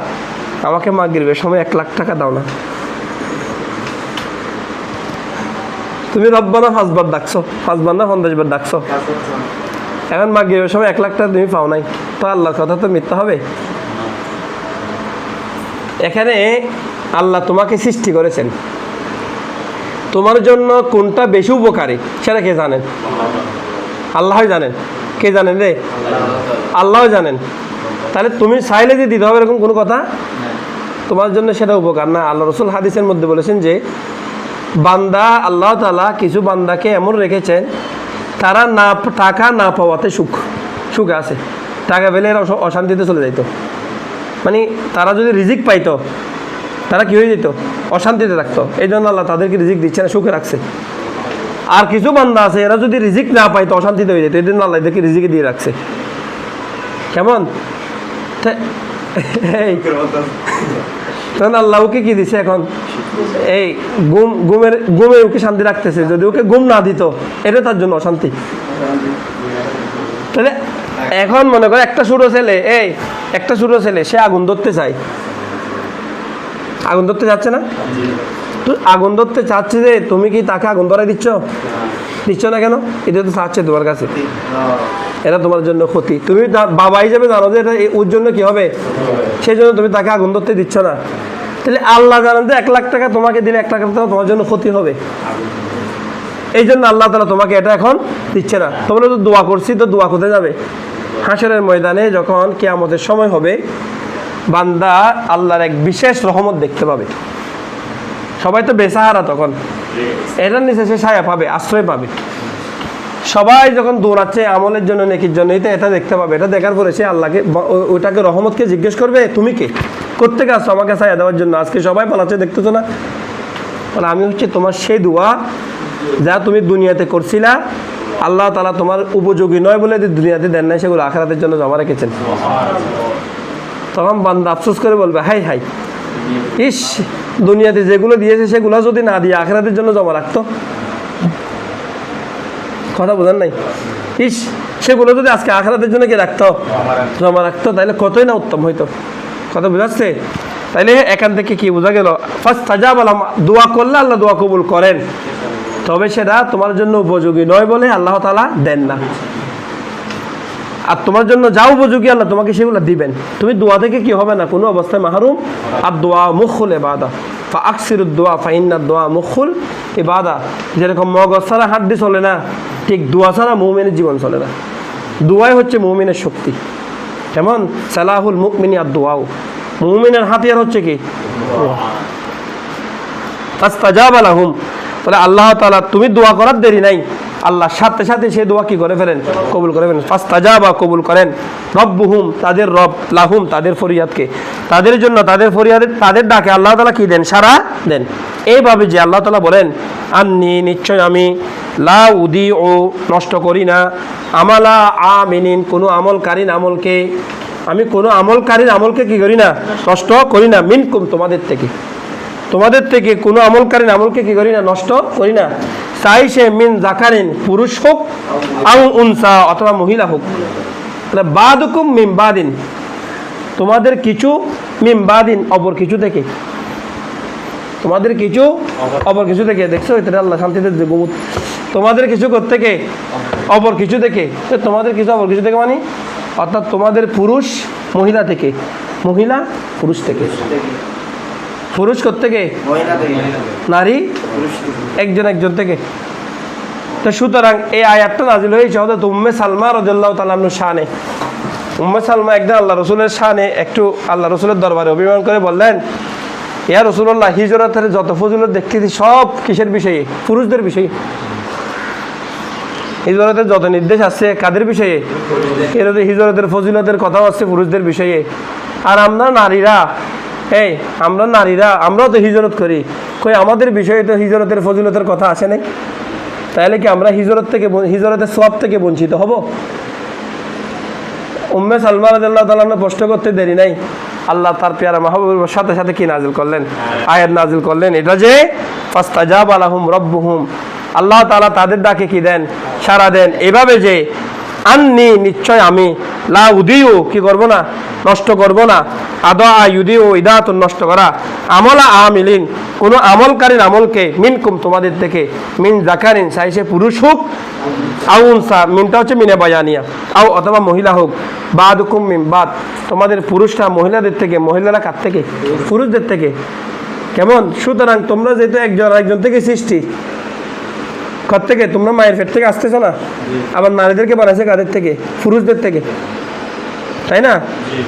আমাকে মাগরিবের সময় 1 লাখ টাকা দাও না, তুমি রব্বানা 5 বার ডাকছো, 5 বার না 50 বার ডাকছো, এখন মাগরিবের সময় 1 লাখ টাকা তুমি পাও নাই, তো আল্লাহর কথা তো মিথ্যা হবে। এখানে আল্লাহ তোমাকে সৃষ্টি করেছেন, তোমার জন্য কোনটা বেশি উপকারী সেটা কে জানেন? আল্লাহ জানেন। কে জানেন রে? আল্লাহ জানেন। তাহলে তুমি চাইলে যে দিতে হবে এরকম কোনো কথা তোমার জন্য সেটা উপকার না। আল্লাহ রসুল হাদিসের মধ্যে বলেছেন যে বান্দা, আল্লাহ তাআলা কিছু বান্দাকে এমন রেখেছেন তারা না টাকা না পাওয়াতে সুখে আছে, টাকা পেলে এরা অশান্তিতে চলে যাইতো। মানে তারা যদি রিজিক পাইতো তারা কি হয়ে যেত? অশান্তিতে থাকতো। এই জন্য আল্লাহ তাদেরকে রিজিক দিচ্ছে না, সুখে রাখছে। আর কিছু বান্দা আছে এরা যদি রিজিক না পাইতো অশান্তিতে হয়ে যেত, এই জন্য আল্লাহ এদেরকে রিজিকে দিয়ে রাখছে। কেমন? তখন আল্লাহ ওকে কি দিছে এখন? এই ঘুমে ওকে শান্তি রাখতেছে। যদি ওকে ঘুম না দিত এটা তার জন্য অশান্তি। তাহলে এখন মনে করে একটা ছোট ছেলে সে আগুন ধরতে চায়, আগুন ধরতে যাচ্ছে না? তো আগুন ধরতে চাচ্ছে যে তুমি কি তাকে আগুন ধরাই দিচ্ছ না কেন? এটা তো চাচ্ছে তোমার কাছে, এটা তোমার জন্য ক্ষতি। তুমি বাবা হিসেবে জানো যে এটা ওর জন্য কি হবে, সেই জন্য তুমি তাকে আগুন ধরতে দিচ্ছ না। তাহলে আল্লাহ জানেন যে 1 লাখ টাকা তোমাকে দিলে 1 লাখ টাকা তোমার জন্য ক্ষতি হবে, এই জন্য আল্লাহ তাআলা তোমাকে এটা এখন দিচ্ছে না। তোমরা তো দোয়া করছি, তো দোয়া কোথায় যাবে? হাসরের ময়দানে যখন কিয়ামতের সময় হবে, বান্দা আল্লাহর এক বিশেষ রহমত দেখতে পাবে। সবাই তো বেসাহারা, তখন এটার নিচে সে ছায়া পাবে, আশ্রয় পাবে। সবাই যখন দৌড়াচ্ছে আমলের জন্য নেকির জন্য, এটা দেখতে পাবে। এটা দেখার পরে সে আল্লাহকে ওইটাকে রহমতকে জিজ্ঞেস করবে, তুমি কে, কোত্থেকে আসছো আমাকে ছায়া দেওয়ার জন্য? আজকে সবাই পালাচ্ছে, দেখতেছো না? মানে আমি হচ্ছে তোমার সেই দোয়া যা তুমি দুনিয়াতে করছিলা, আল্লাহ তাআলা তোমার উপযোগী নয় বলে দুনিয়াতে দেন নাই, সেগুলো আখিরাতের জন্য জমা রেখেছেন। তখন বান্দা আফসোস করে বলবে, হাই হাই, ইস, দুনিয়াতে যেগুলো দিয়েছে সেগুলো যদি না দিয়ে আখিরাতের জন্য জমা রাখতো। কথা বোঝেন নাই? ইস, সেগুলো যদি আজকে আখিরাতের জন্য কি রাখতো, জমা রাখতো, তাহলে কতই না উত্তম হইতো। কথা বোঝাচ্ছে? তাইলে এখান থেকে কি বোঝা গেল? ফাস্তাজাবা লাহুম, দোয়া করলে আল্লাহ দোয়া কবুল করেন, তবে সেটা তোমার জন্য উপযোগী নয় বলে আল্লাহ তাআলা দেন না। আর তোমার জন্য যা উপযোগী আল্লাহ তোমাকে সেগুলো দিবেন। তুমি দোয়া থেকে কি হবে না, কোনো অবস্থায় মাহরুম। আর দোয়া মুখুল ইবাদা, ফাআকসিরুদ দোয়া ফাইন্নাদ দোয়া মুখুল ইবাদা। যেরকম মগজ ছাড়া হাড্ডি চলে না, ঠিক দোয়া ছাড়া মুমিনের জীবন চলে না। দোয়াই হচ্ছে মুমিনের শক্তি। কেমন? সালাহুল মুমিনি আর দোয়াও, মুমিনের হাতিয়ার হচ্ছে কি? ফাস্তাজাবা লাহুম, তাহলে আল্লাহ তাআলা তুমি দোয়া করার দেরি নাই, আল্লাহ সাথে সাথে সে দোয়া কি করে ফেলেন, কবুল করে ফেলেন। ফাস্তাজাবা, কবুল করেন। রব্বুহুম, তাদের রব, লাহুম, তাদের ফরিয়াদকে, তাদের জন্য, তাদের ফরিয়াদের, তাদের ডাকে আল্লাহ তাআলা কি দেন, সাড়া দেন। এইভাবে যে আল্লাহ তাআলা বলেন, আন্নি, নিশ্চয় আমি, লা উদিউ, নষ্ট করি না, আমালা আমিনিন, কোনো আমলকারীর আমলকে, আমি কোনো আমলকারীর আমলকে কি করি না, নষ্ট করি না। মিনকুম, তোমাদের থেকে, তোমাদের থেকে কোনো আমলকারীর আমলকে কি করি না, নষ্ট করি না। চাই সে মিন জাকারিন, পুরুষ হোক, আও উনসা, অথবা মহিলা হোক। বাদুকুম মিন বাদিন, তোমাদের কিছু, মিন বাদিন, অপর কিছু থেকে, তোমাদের কিছু অপর কিছু থেকে। দেখছো এটা আল্লাহ শান্তিতে দেব। তোমাদের কিছু থেকে, অপর কিছু থেকে। তোমাদের কিছু অপর কিছু থেকে মানে অর্থাৎ তোমাদের পুরুষ মহিলা থেকে, মহিলা পুরুষ থেকে। পুরুষ থেকে, নারী একজন একজন থেকে। তো সুতরাং এই আয়াতটা নাজিল হয়েছে হযরত উম্মে সালমা রাদিয়াল্লাহু তাআলা আনহা শানে। উম্মে সালমা একদিন আল্লাহ রাসূলের শানে একটু আল্লাহ রাসূলের দরবারে অভিমান করে বললেন, ইয়া রাসূলুল্লাহ, হিজরতের যত ফজিলত দেখতেছি সব কিসের বিষয়ে? পুরুষদের বিষয়ে। হিজরতের যত নির্দেশ আছে কাদের বিষয়ে? হিজরতের ফজিলতের কথাও আছে পুরুষদের বিষয়ে। আর আমরা নারীরা, আমরা নারীরা, আমরাও তো হিজরত করি, কই আমাদের বিষয়ে তো হিজরতের ফজিলতের কথা আসে নাই। তাহলে কি আমরা হিজরতের সওয়াব থেকে বঞ্চিত হব? উম্মে সালমা রাদিয়াল্লাহু তাআলা প্রশ্ন করতে দেরি নাই, আল্লাহ তার পেয়ারা মাহবুবের সাথে সাথে কি নাজিল করলেন, আয়াত নাজিল করলেন। এটা যে ফাস্তাজাবা লাহুম রব্বুহুম, আল্লাহ তাআলা তাদের ডাকে কি দেন, সাড়া দেন। এভাবে যে আন্নি, নিশ্চয় আমি, লা উদিউ, কি করব না, নষ্ট করব না, আদা ইউদিউ, ইদাতুন, নষ্ট করা, আমলা আমিলিন, কোনো আমলকারীর আমলকে, মিনকুম, তোমাদের থেকে, মিন জাকারিন, চাইছে পুরুষ হোক, আও উনসা, মিনটা হচ্ছে মিনে বায়ানিয়া, আও অথবা মহিলা হোক, বাদুকুম মিন বাদ, তোমাদের পুরুষরা মহিলাদের থেকে, মহিলারা কার থেকে, পুরুষদের থেকে। কেমন? সুতরাং তোমরা যেহেতু একজন আরেকজন থেকে সৃষ্টি, কত থেকে? তোমরা মায়ের পেট থেকে আসতেছ না? আবার নারীদেরকে বানাইছে কাদের থেকে? পুরুষদের থেকে, তাই না?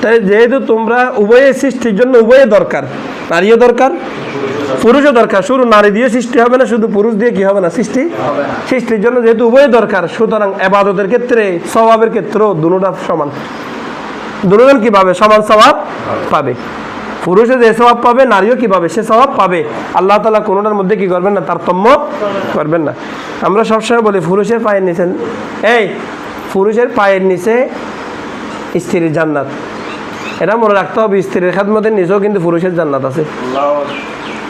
তাই যেহেতু তোমরা উভয়ে সৃষ্টির জন্য উভয়ে দরকার, নারীও দরকার, পুরুষও দরকার। শুধু নারী দিয়ে সৃষ্টি হবে না, শুধু পুরুষ দিয়ে কি হবে না সৃষ্টি। সৃষ্টির জন্য যেহেতু উভয়ে দরকার, সুতরাং ইবাদতের ক্ষেত্রে, সওয়াবের ক্ষেত্রেও দুটোটা সমান। দুজন কিভাবে সমান সওয়াব পাবে? পুরুষে যে সওয়াব পাবে, নারীও কিভাবে সে সওয়াব পাবে। আল্লাহ তাআলা কোনোটার মধ্যে কি করবেন না, তারতম্য করবেন না। আমরা সবসময় বলি পুরুষের পায়ের নিচে, পুরুষের পায়ের নিচে স্ত্রীর জান্নাত, এটা মনে রাখতে হবে। স্ত্রীর খেদমতের নিচেও কিন্তু পুরুষের জান্নাত আছে,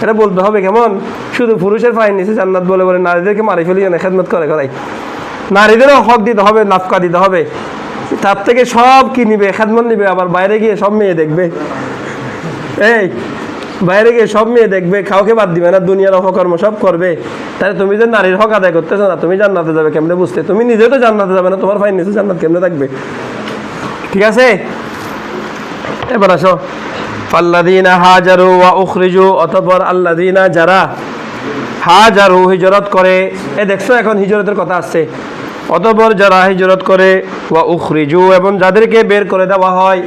এটা বলতে হবে। কেমন? শুধু পুরুষের পায়ের নিচে জান্নাত বলে বলে নারীদেরকে মারি ফেলি না, খেদমত করাই। নারীদেরও হক দিতে হবে, নাফকা দিতে হবে। তার থেকে সব কি নিবে, খেদমত নিবে, আবার বাইরে গিয়ে সব মেয়ে দেখবে। বাইরে গিয়ে সব মেয়ে দেখবে, কাউকে বাদ দিবে না, দুনিয়ার অপকর্ম সব করবে। তাহলে তুমি যে নারীর হক আদায় করতেছো না, তুমি জান্নাতে যাবে কেমনে বুঝতে? তুমি নিজেও তো জান্নাতে যাবে না, তোমার পায়ের নিচে জান্নাত কেমনে থাকবে? ঠিক আছে, এবার আসো। ফাল্লাযীনা হাজারু ওয়া উখরিজু, অতঃপর আল্লাযীনা, যারা, হাজারু, হিজরত করে। দেখছো এখন হিজরতের কথা আসছে। অতঃপর যারা হিজরত করে, ওয়া উখরিজু, এবং যাদেরকে বের করে দেওয়া হয়,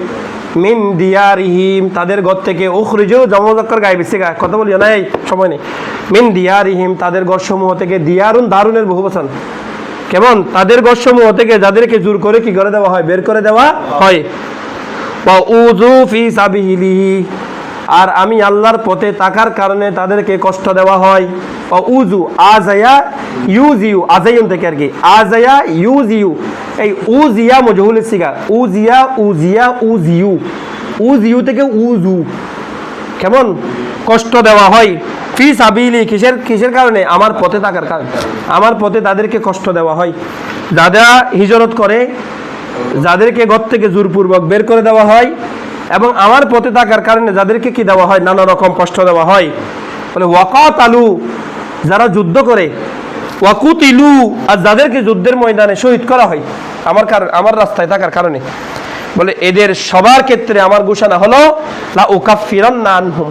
মিন দিয়ারিহিম, তাদের ঘর থেকে। উখরিজু জমজক্কর গায়ে বেশি গায়ে কথা বলি না, এই সময় নেই। মিন দিয়ারিহিম, তাদের ঘর সমূহ থেকে। দিয়ারুন, দারুনের বহুবচন, কেমন তাদের ঘরসমূহ থেকে যাদেরকে জোর করে কি করে দেওয়া হয়, বের করে দেওয়া হয়। ওয়া উযু ফি সাবিলিহি, আর আমি আল্লাহর পথে থাকার কারণে তাদেরকে কষ্ট দেওয়া হয়। ওয়া উযু আযায়া ইউজিউ, আযায়ুন থেকে আর কি, আযায়া ইউজিউ, এই উজিয়া মজহুল সিগা, উজিয়া উজিয়া উজিউ, উজিউ থেকে উযু, কেমন কষ্ট দেওয়া হয়। ফি সাবিলি, কিসের কারণে, আমার পথে থাকার কারণে, আমার পথে তাদেরকে কষ্ট দেওয়া হয়। যারা হিজরত করে, যাদেরকে ঘর থেকে জোরপূর্বক বের করে দেওয়া হয়, এবং আমার পথে থাকার কারণে যাদেরকে কি দেওয়া হয়, নানা রকম কষ্ট দেওয়া হয়। বলে ওয়াকাতালু, যারা যুদ্ধ করে, ওয়াকুতিলু, আর যাদেরকে যুদ্ধের ময়দানে শহীদ করা হয় আমার রাস্তায় থাকার কারণে, বলে এদের সবার ক্ষেত্রে আমার ঘোষণা হলো লা উকাফিরান্না আনহুম,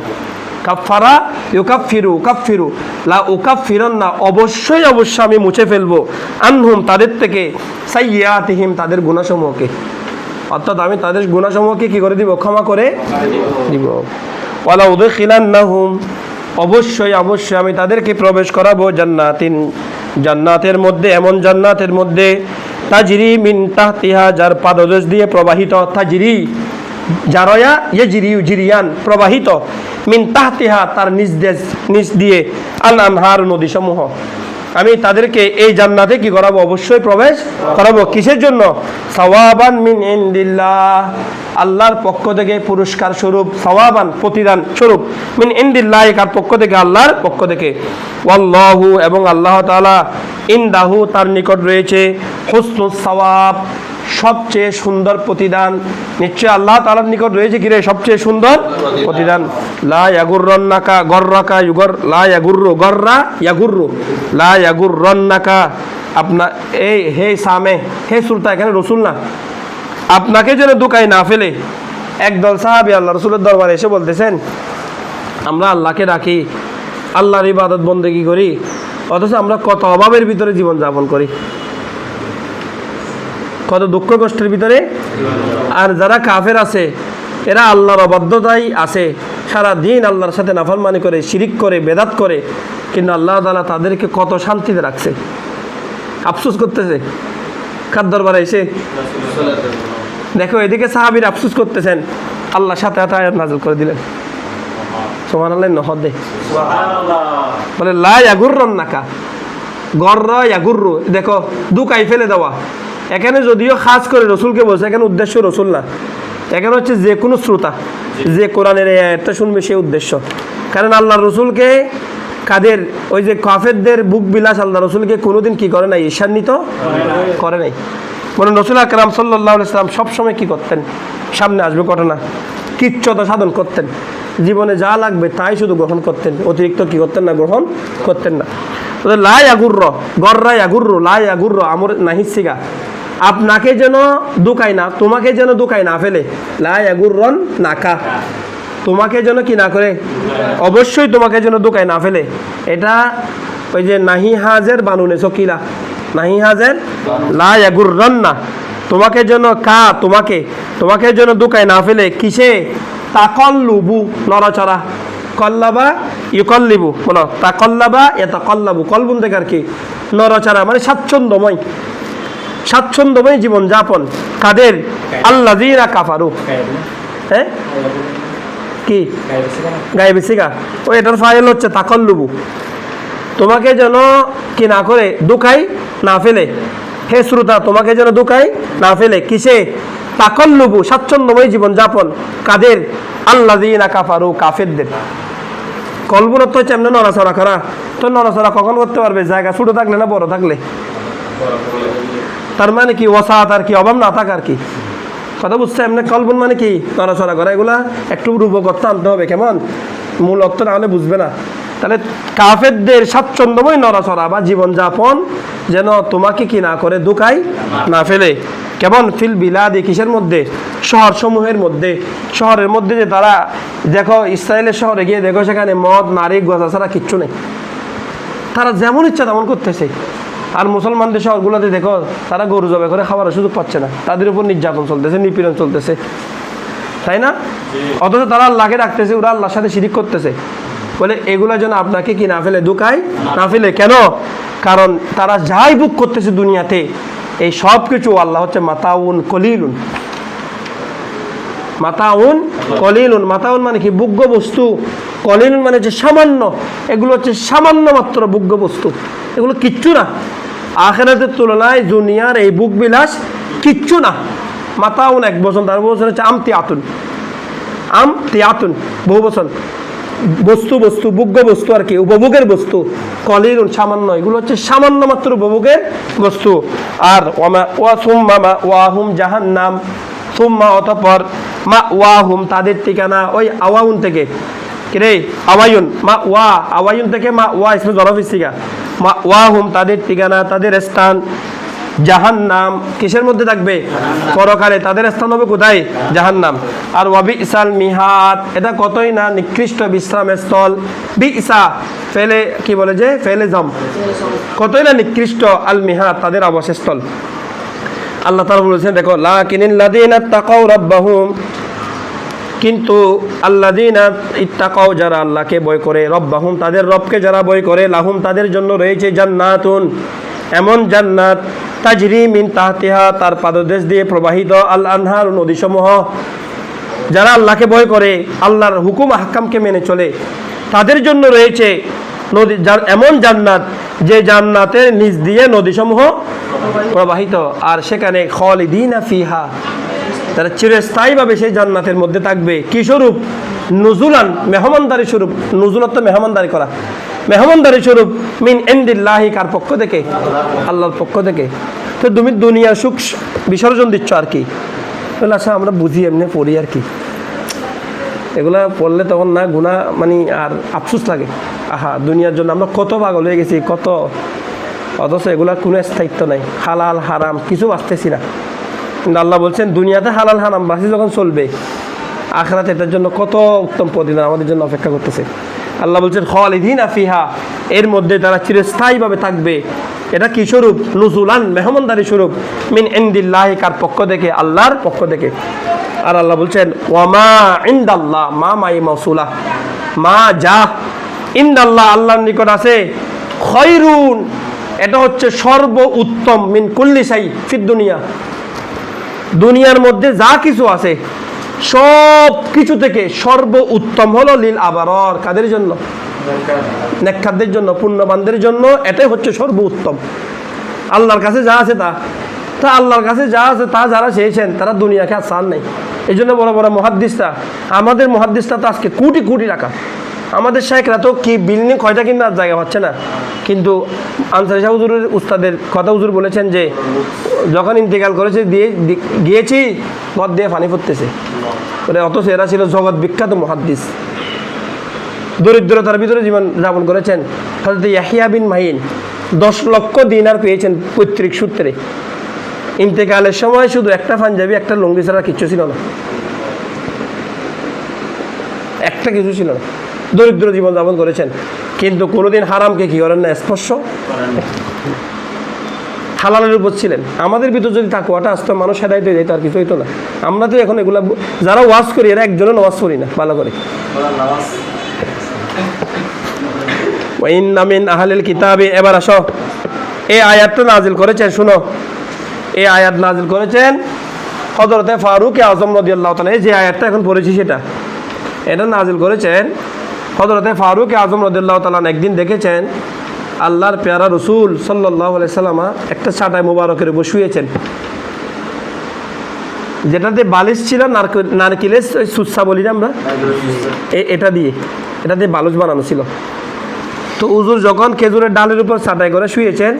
কাফারা ইউকাফিরু কাফিরু, লা উকাফিরান্না, অবশ্যই আমি মুছে ফেলবো, আনহুম তাদের থেকে, সাইয়্যাতিহিম তাদের গুনাহসমূহকে, অর্থাৎ আমি তাদের গুনাহসমূহকে কি করে দিব, ক্ষমা করে দিব। ওয়ালা উদখিলান্নাহুম, অবশ্যই আমি তাদেরকে প্রবেশ করাবো জান্নাতিন, জান্নাতের মধ্যে, এমন জান্নাতের মধ্যে, তাজরি মিন তাহতিহা, যার পাদদেশ দিয়ে প্রবাহিত, তাজরি জারয়া ইয়াজরিউ জিরিয়ান, প্রবাহিত, মিন তাহতিহা তার নিজ দিয়ে, আল আনহার নদীসমূহ। আমি তাদেরকে এই জান্নাতে কি করাবো, অবশ্যই প্রবেশ করাবো। কিসের জন্য, সাওয়াবান মিন ইনদিল্লাহ, আল্লাহর পক্ষ থেকে পুরস্কার স্বরূপ, সাওয়াবান প্রতিদান স্বরূপ, মিন ইনদিল্লাহ কার পক্ষ থেকে, আল্লাহর পক্ষ থেকে, ওয়াল্লাহু এবং আল্লাহ তাআলা, ইনদাহু তার নিকট রয়েছে, হুসনুস সাওয়াব সবচেয়ে সুন্দর প্রতিদান। নিশ্চয় আল্লাহ তাআলার নিকট রয়েছে কি রে, সবচেয়ে সুন্দর প্রতিদান। লা ইয়াগুররান্নাকা গররাকা ইউগর, লা ইয়াগুররু গররা ইয়াগুররু, লা ইয়াগুররান্নাকা, আপনা এই হে সামে, হে সুলতান, এখানে রসুল না, আপনাকে যেন ধোঁকায় না ফেলে। একদল সাহাবী আল্লাহ রসুলের দরবারে এসে বলতেছেন, আমরা আল্লাহকে ডাকি, আল্লাহর ইবাদত বন্দেগী করি, অথচ আমরা কত অভাবের ভিতরে জীবন যাপন করি, কত দুঃখ কষ্টের ভিতরে। আর যারা কাফের আছে, এরা আল্লাহর অবাধ্যতায় আছে, সারা দিন আল্লাহর সাথে নাফরমানি করে, শিরিক করে, বেদাত করে, কিন্তু আল্লাহ তাআলা তাদেরকে কত শান্তিতে রাখছে। আফসোস করতেছে কার দরবারে এসে, দেখো এদিকে সাহাবীরা আফসোস করতেছেন, আল্লাহ সাথে আয়াত নাযিল করে দিলেন, সুবহানাল্লাহ, নহদে বলে লা ইয়াগুররান্নাকা গররা ইয়াগুররু, দেখো দুকাই ফেলে দেওয়া। এখানে যদিও খাস করে রসুলকে বলছে, এখানে উদ্দেশ্য রসুল না, এখানে হচ্ছে যে কোনো শ্রোতা যে কোরআনের এই আয়াতটা শুনবে সে উদ্দেশ্য। কারণ আল্লাহ রসুলকে কাদের, ওই যে কাফেরদের বুক বিলাস আল্লাহ রসুলকে কোনোদিন কি করে নাই, ঈর্ষান্বিত করে নাই। মানে রসুল আকরাম সাল্লাল্লাহু আলাইহি সাল্লাম সবসময় কি করতেন, সামনে আসবে ঘটনা, কৃচ্ছতা সাধন করতেন, জীবনে যা লাগবে তাই শুধু গ্রহণ করতেন, অতিরিক্ত কি করতেন না, গ্রহণ করতেন না। লা ইয়াগুরর গররা ইয়াগুররু, লা ইয়াগুরর আমর নাহিসিগা, আপনাকে যেন দুকায় না, তোমাকে যেন দুকায় না ফেলে, লা ইয়াগুররন নাকা, তোমাকে যেন কি না করে, অবশ্যই তোমাকে যেন দুকায় না ফেলে। এটা ওই যে নাহি হাজের বানুনে সকিলা, নাহি হাজের লা ইয়াগুররন না, তোমাকে যেন তোমাকে যেন দুকায় না ফেলে, কিসে, তাকল্লুবু নড়াচড়া, কল্লাবা ইউকল্লিবু, বলো তাকল্লাবা ইয়াতাকল্লাবু, কলবুন থেকে আর কি, নড়াচড়া মানে স্বাচ্ছন্দ্যময় জীবন যাপন। কাদের, আল্লাযীনা কাফারু, হ্যাঁ কি গায়েবে সিগা, ও এটার ফাইল হচ্ছে তাকল্লুবু, তোমাকে যেন কি না করে, দুকাই না ফেলে, হে শ্রোতা তোমাকে যেন দুকাই না ফেলে, কিসে, তাকল্লুবু স্বাচ্ছন্দ্যময় জীবন যাপন। কাদের, আল্লাযীনা কাফারু, কাফেরদের। কলবুর তো হচ্ছে এমনি নড়াচড়া করা, তো নড়াচড়া কখন করতে পারবে, জায়গা ছোট থাকলে না বড় থাকলে, তার মানে কি ওয়াসাত আর কি, অভাব না থাকা আর কি, কথা বুঝছে। এমনি কলবুন মানে কি, নড়াচড়া করা, এগুলা একটু রূপকথ আনতে হবে, কেমন মূল অর্থ না হলে বুঝবে না। তাহলে কাফেরদের স্বাচ্ছন্দ্যময় নড়াচড়া বা জীবনযাপন যেন তোমাকে কি না করে, দুকাই না ফেলে। কেমন, ফিল বিলাদি, কিসের মধ্যে, শহর সমূহের মধ্যে, শহরের মধ্যে যে তারা, দেখো ইসরায়েলের শহরে গিয়ে দেখো সেখানে মদ নারী গজা ছাড়া কিচ্ছু নেই, তারা যেমন ইচ্ছা তেমন করতেছে। আর মুসলমানদের শহরগুলোতে দেখো তারা গরু জবাই করে খাওয়ার সুযোগ পাচ্ছে না, তাদের উপর নির্যাতন চলতেছে, নিপীড়ন চলতেছে, তাই না? অথচ তারা আল্লাহকে ডাকতেছে, ওরা আল্লাহর সাথে শিরিক করতেছে। বলে এগুলা যেন আপনাকে কি না ফেলে, দুকায় না ফেলে। কেন, কারণ তারা যাই ভোগ করতেছে দুনিয়াতে এই সব কিছু আল্লাহ হচ্ছে মাতাউন কলিলুন। মাতাউন কলিলুন, মাতাউন মানে কি? ভোগ্য বস্তু। কলিলুন মানে হচ্ছে সামান্য। এগুলো হচ্ছে সামান্য মাত্র ভোগ্য বস্তু, এগুলো কিচ্ছু না। আখিরাতের তুলনায় দুনিয়ার এই ভোগ বিলাস কিচ্ছু না। মাতাউন এক বচন, তার বচন হচ্ছে আমতি আতুন। আমতি আতুন বহু বচন। বস্তু বস্তু ভোগ্য বস্তু আর কি, উপভোগের বস্তু। কলিলুন সামান্য, এগুলো হচ্ছে সামান্য মাত্র উপভোগের বস্তু। আর ওয়াহুম জাহান্নাম, সুম্মা অতঃপর মা ওয়াহুম তাদের ঠিকানা, ওই আওয়াউন থেকে রে আওয়ায়ুন, মা ওয়া আওয়ায়ুন থেকে মা ওয়া ইসমে জরফিস থেকে মা ওয়াহুম তাদের ঠিকানা, তাদের স্থান জাহান্নাম। কিসের মধ্যে থাকবে? পরকালে তাদের স্থান হবে কোথায়? জাহান্নাম। আর ওয়াবিসাল মিহাদ, এটা কতই না নিকৃষ্ট বিশ্রামের স্থল। বিসা ফেলে কি বলে যে ফেলে জম, কতই না নিকৃষ্ট আল মিহাদ তাদের আবাসস্থল। আল্লাহ তাআলা বলেছেন দেখো, লাকিনিল্লাযীনা তাকাউ রাব্বাহুম, কিন্তু আল্লাযীনা ইত্তাকাউ যারা আল্লাহকে ভয় করে, রব্বাহুম তাদের রবকে যারা ভয় করে, লাহুম তাদের জন্য রয়েছে জান্নাতুন এমন জান্নাত, তাজরি মিন তাহতিহা তার পাদদেশ দিয়ে প্রবাহিত, আল আনহার নদীসমূহ। যারা আল্লাহকে ভয় করে, আল্লাহর হুকুম আহকামকে মেনে চলে, তাদের জন্য রয়েছে নদী, এমন জান্নাত যে জান্নাতের নিচ দিয়ে নদীসমূহ প্রবাহিত। আর সেখানে খালিদিনা ফিহা, তারা চিরস্থায়ীভাবে সেই জান্নাতের মধ্যে থাকবে। কি স্বরূপ? নুজুলান, মেহমানদারি স্বরূপ। নুজুলত মেহমানদারি করা, মেহমানদারি স্বরূপ। মিন ইনদিল্লাহি, কার পক্ষ থেকে? আল্লাহর পক্ষ থেকে। তো তুমি দুনিয়ার সুখ বিসর্জন দিচ্ছ আর কি। বলে আচ্ছা আমরা বুঝি, এমনি পড়ি আর কি, এগুলা পড়লে তখন না গুনাহ মানে আর আফসোস লাগে। আহা, দুনিয়ার জন্য আমরা কত পাগল হয়ে গেছি, কত, অথচ এগুলার কোনো স্থায়িত্ব নাই। হালাল হারাম কিছু বাঁচতেছি না। কিন্তু আল্লাহ বলছেন দুনিয়াতে হালাল হারাম বাঁচি যখন চলবে, আখিরাতে এটার জন্য কত উত্তম প্রতিদান আমাদের জন্য অপেক্ষা করতেছে। আল্লাহ বলছেন খালিদিনা ফিহা, এর মধ্যে তারা চিরস্থায়ীভাবে থাকবে। এটা কি স্বরূপ? নুজুলান, মেহমানদারি স্বরূপ। মিন ইনদিল্লাহি, কার পক্ষ থেকে? আল্লাহর পক্ষ থেকে। আর আল্লাহ বলছেন ওয়ামা ইনদাল্লাহ, মা মাই মাউসুলা, মা যা ইনদাল্লাহ আল্লাহর নিকট আছে, খয়রুন এটা হচ্ছে সর্ব উত্তম, মিন কুল্লি শাই ফিদ দুনিয়া, দুনিয়ার মধ্যে যা কিছু আছে সব কিছু থেকে সর্ব উত্তম হলো লিল আবারর, কাদের জন্য? নেককারদের জন্য, পুণ্যবানদের জন্য। এটাই হচ্ছে সর্ব উত্তম। আল্লাহর কাছে যা আছে তা আল্লাহর কাছে যা আছে তা যারা চেয়েছেন তারা দুনিয়াকে আর চান নাই। এই জন্য বড় বড় মুহাদ্দিসরা, আমাদের মুহাদ্দিসরা তো আজকে কোটি কোটি টাকা, আমাদের শাইখরা তো কি বিল্ডিং কয়টা কিন্তু আর জায়গা পাচ্ছে না। কিন্তু আনসারী শাহ হুজুরের উস্তাদের কথা হুজুর বলেছেন যে যখন ইন্তেকাল করেছে দিয়ে গিয়েছি পথ দিয়ে পানি পড়তেছে, অথচ এরা ছিল জগৎ বিখ্যাত মুহাদ্দিস। দরিদ্রতার ভিতরে জীবন যাপন করেছেন। হযরত ইয়াহিয়া বিন মাইন 10 লক্ষ দিনার পেয়েছেন পৈতৃক সূত্রে। ইন্তেকালের সময় শুধু একটা পাঞ্জাবি, একটা লুঙ্গি ছাড়া কিচ্ছু ছিল না, একটা কিছু ছিল না। দরিদ্র জীবন যাপন করেছেন, কিন্তু কোনোদিন হারামকে কি করেন না, স্পর্শ। হালালের উপর ছিলেন। আমাদের ভিতর যদি তাকওয়াটা আসতো, মানুষ হেদায়েত হয়ে যেত, আর কিছু হইতো না। আমরা তো এখন এগুলা যারা ওয়াজ করি এরা একজনও নামাজ পড়ি না ভালো করে। ওয়াইন্না মিন আহলিল কিতাবি, এবার আসো, এই আয়াতটা নাজিল করেছেন, শুনো, এই আয়াত নাজিল করেছেন হযরতে ফারুক আযম রাদিয়াল্লাহু তাআলা। এই যে আয়াতটা এখন পড়েছি এটা নাজিল করেছেন হযরতে ফারুক আযম রাদিয়াল্লাহু তাআলা। একদিন দেখেছেন আল্লাহর পেয়ারা রসুল সাল্লাল্লাহু আলাইহি সাল্লাম একটা চাটাই মোবারকের উপর শুয়েছেন, যেটাতে বালিশ ছিল নারকেলের সুচ্ছা বলি না আমরা, এটা দিয়ে বালিশ বানানো ছিল। তো হুজুর যখন খেজুরের ডালের উপর চাটাই করে শুয়েছেন,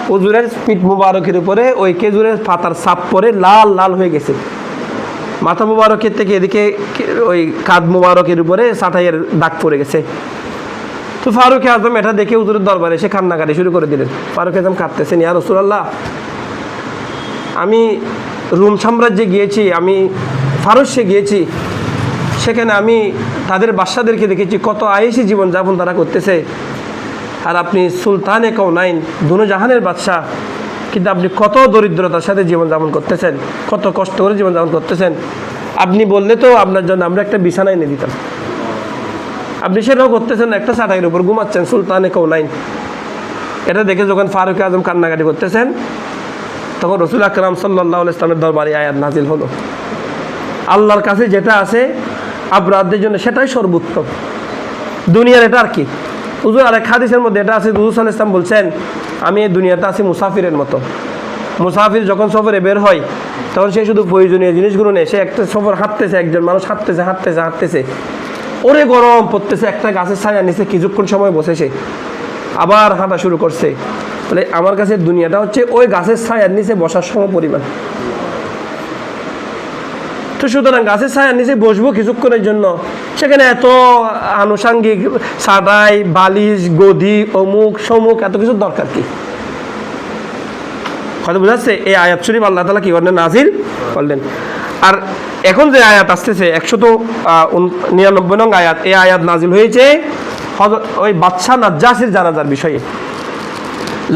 হুজুরের পিঠ মুবারকের উপরে ওই খেজুরের পাতার ছাপ পরে লাল লাল হয়ে গেছে। মাথা মুবারকের থেকে এদিকে ওই কাঁধ মুবারকের উপরে চাটাইয়ের দাগ পড়ে গেছে। তো ফারুক আজম এটা দেখে হুজুরের দরবারে এসে কান্নাকাটি শুরু করে দিলেন। ফারুক আজম কাঁদতেছেন, ইয়া রাসূলুল্লাহ, আমি রোম সাম্রাজ্যে গিয়েছি, আমি ফারস্যে গিয়েছি, সেখানে আমি তাদের বাদশাদেরকে দেখেছি কত আয়েশি জীবনযাপন তারা করতেছে, আর আপনি সুলতানে কাউনাইন, দুনিয়াজাহানের বাদশাহ, কিন্তু আপনি কত দরিদ্রতার সাথে জীবনযাপন করতেছেন, কত কষ্ট করে জীবনযাপন করতেছেন। আপনি বললে তো আপনার জন্য আমরা একটা বিছানা এনে দিতাম, আপনি সেটাও করতেছেন, একটা চাটাইয়ের উপর ঘুমাচ্ছেন সুলতানে কাউনাইন। এটা দেখে যখন ফারুক আজম কান্নাকাটি করতেছেন, তখন রসুল আকরাম সাল্লাল্লাহু আলাইহি ওয়াসাল্লামের দরবারে আয়াত নাজিল হলো, আল্লাহর কাছে যেটা আছে আবরারদের জন্য সেটাই সর্বোত্তম, দুনিয়ার এটা আর কি। হুজুর আরেক হাদিসের মধ্যে এটা আছে, হুজুর সাল্লাল্লাহু আলাইহি ওয়াসাল্লাম বলছেন, আমি এই দুনিয়াতে আছি মুসাফিরের মতো। মুসাফির যখন সফরে বের হয় তখন সে শুধু প্রয়োজনীয় জিনিসগুলো নেই, সে একটা সফর হাঁটতেছে, একজন মানুষ হাঁটতেছে, ওরে গরম পড়তেছে, একটা গাছের ছায়া নিচে কিছুক্ষণ সময় বসে সে আবার হাঁটা শুরু করছে। তাহলে আমার কাছে দুনিয়াটা হচ্ছে ওই গাছের ছায়ার নিচে বসার সম পরিমাণ। তো সুতরাং গাছের ছায়ার নিচে বসবো কিছুক্ষণের জন্য, সেখানে এত আনুষাঙ্গিক সাদাই বালিশ গদি অমুক সমুক এত কিছুর দরকার কি? হয়তো বুঝাচ্ছে এই আয়াত শরীফ আল্লাহ তাআলা কি করলেন, নাজিল করলেন। আর এখন যে আয়াত আসতেছে 199 নং আয়াত, এই আয়াত নাজিল হয়েছে ওই বাদশাহ নাজ্জাসীর জানাজার বিষয়ে।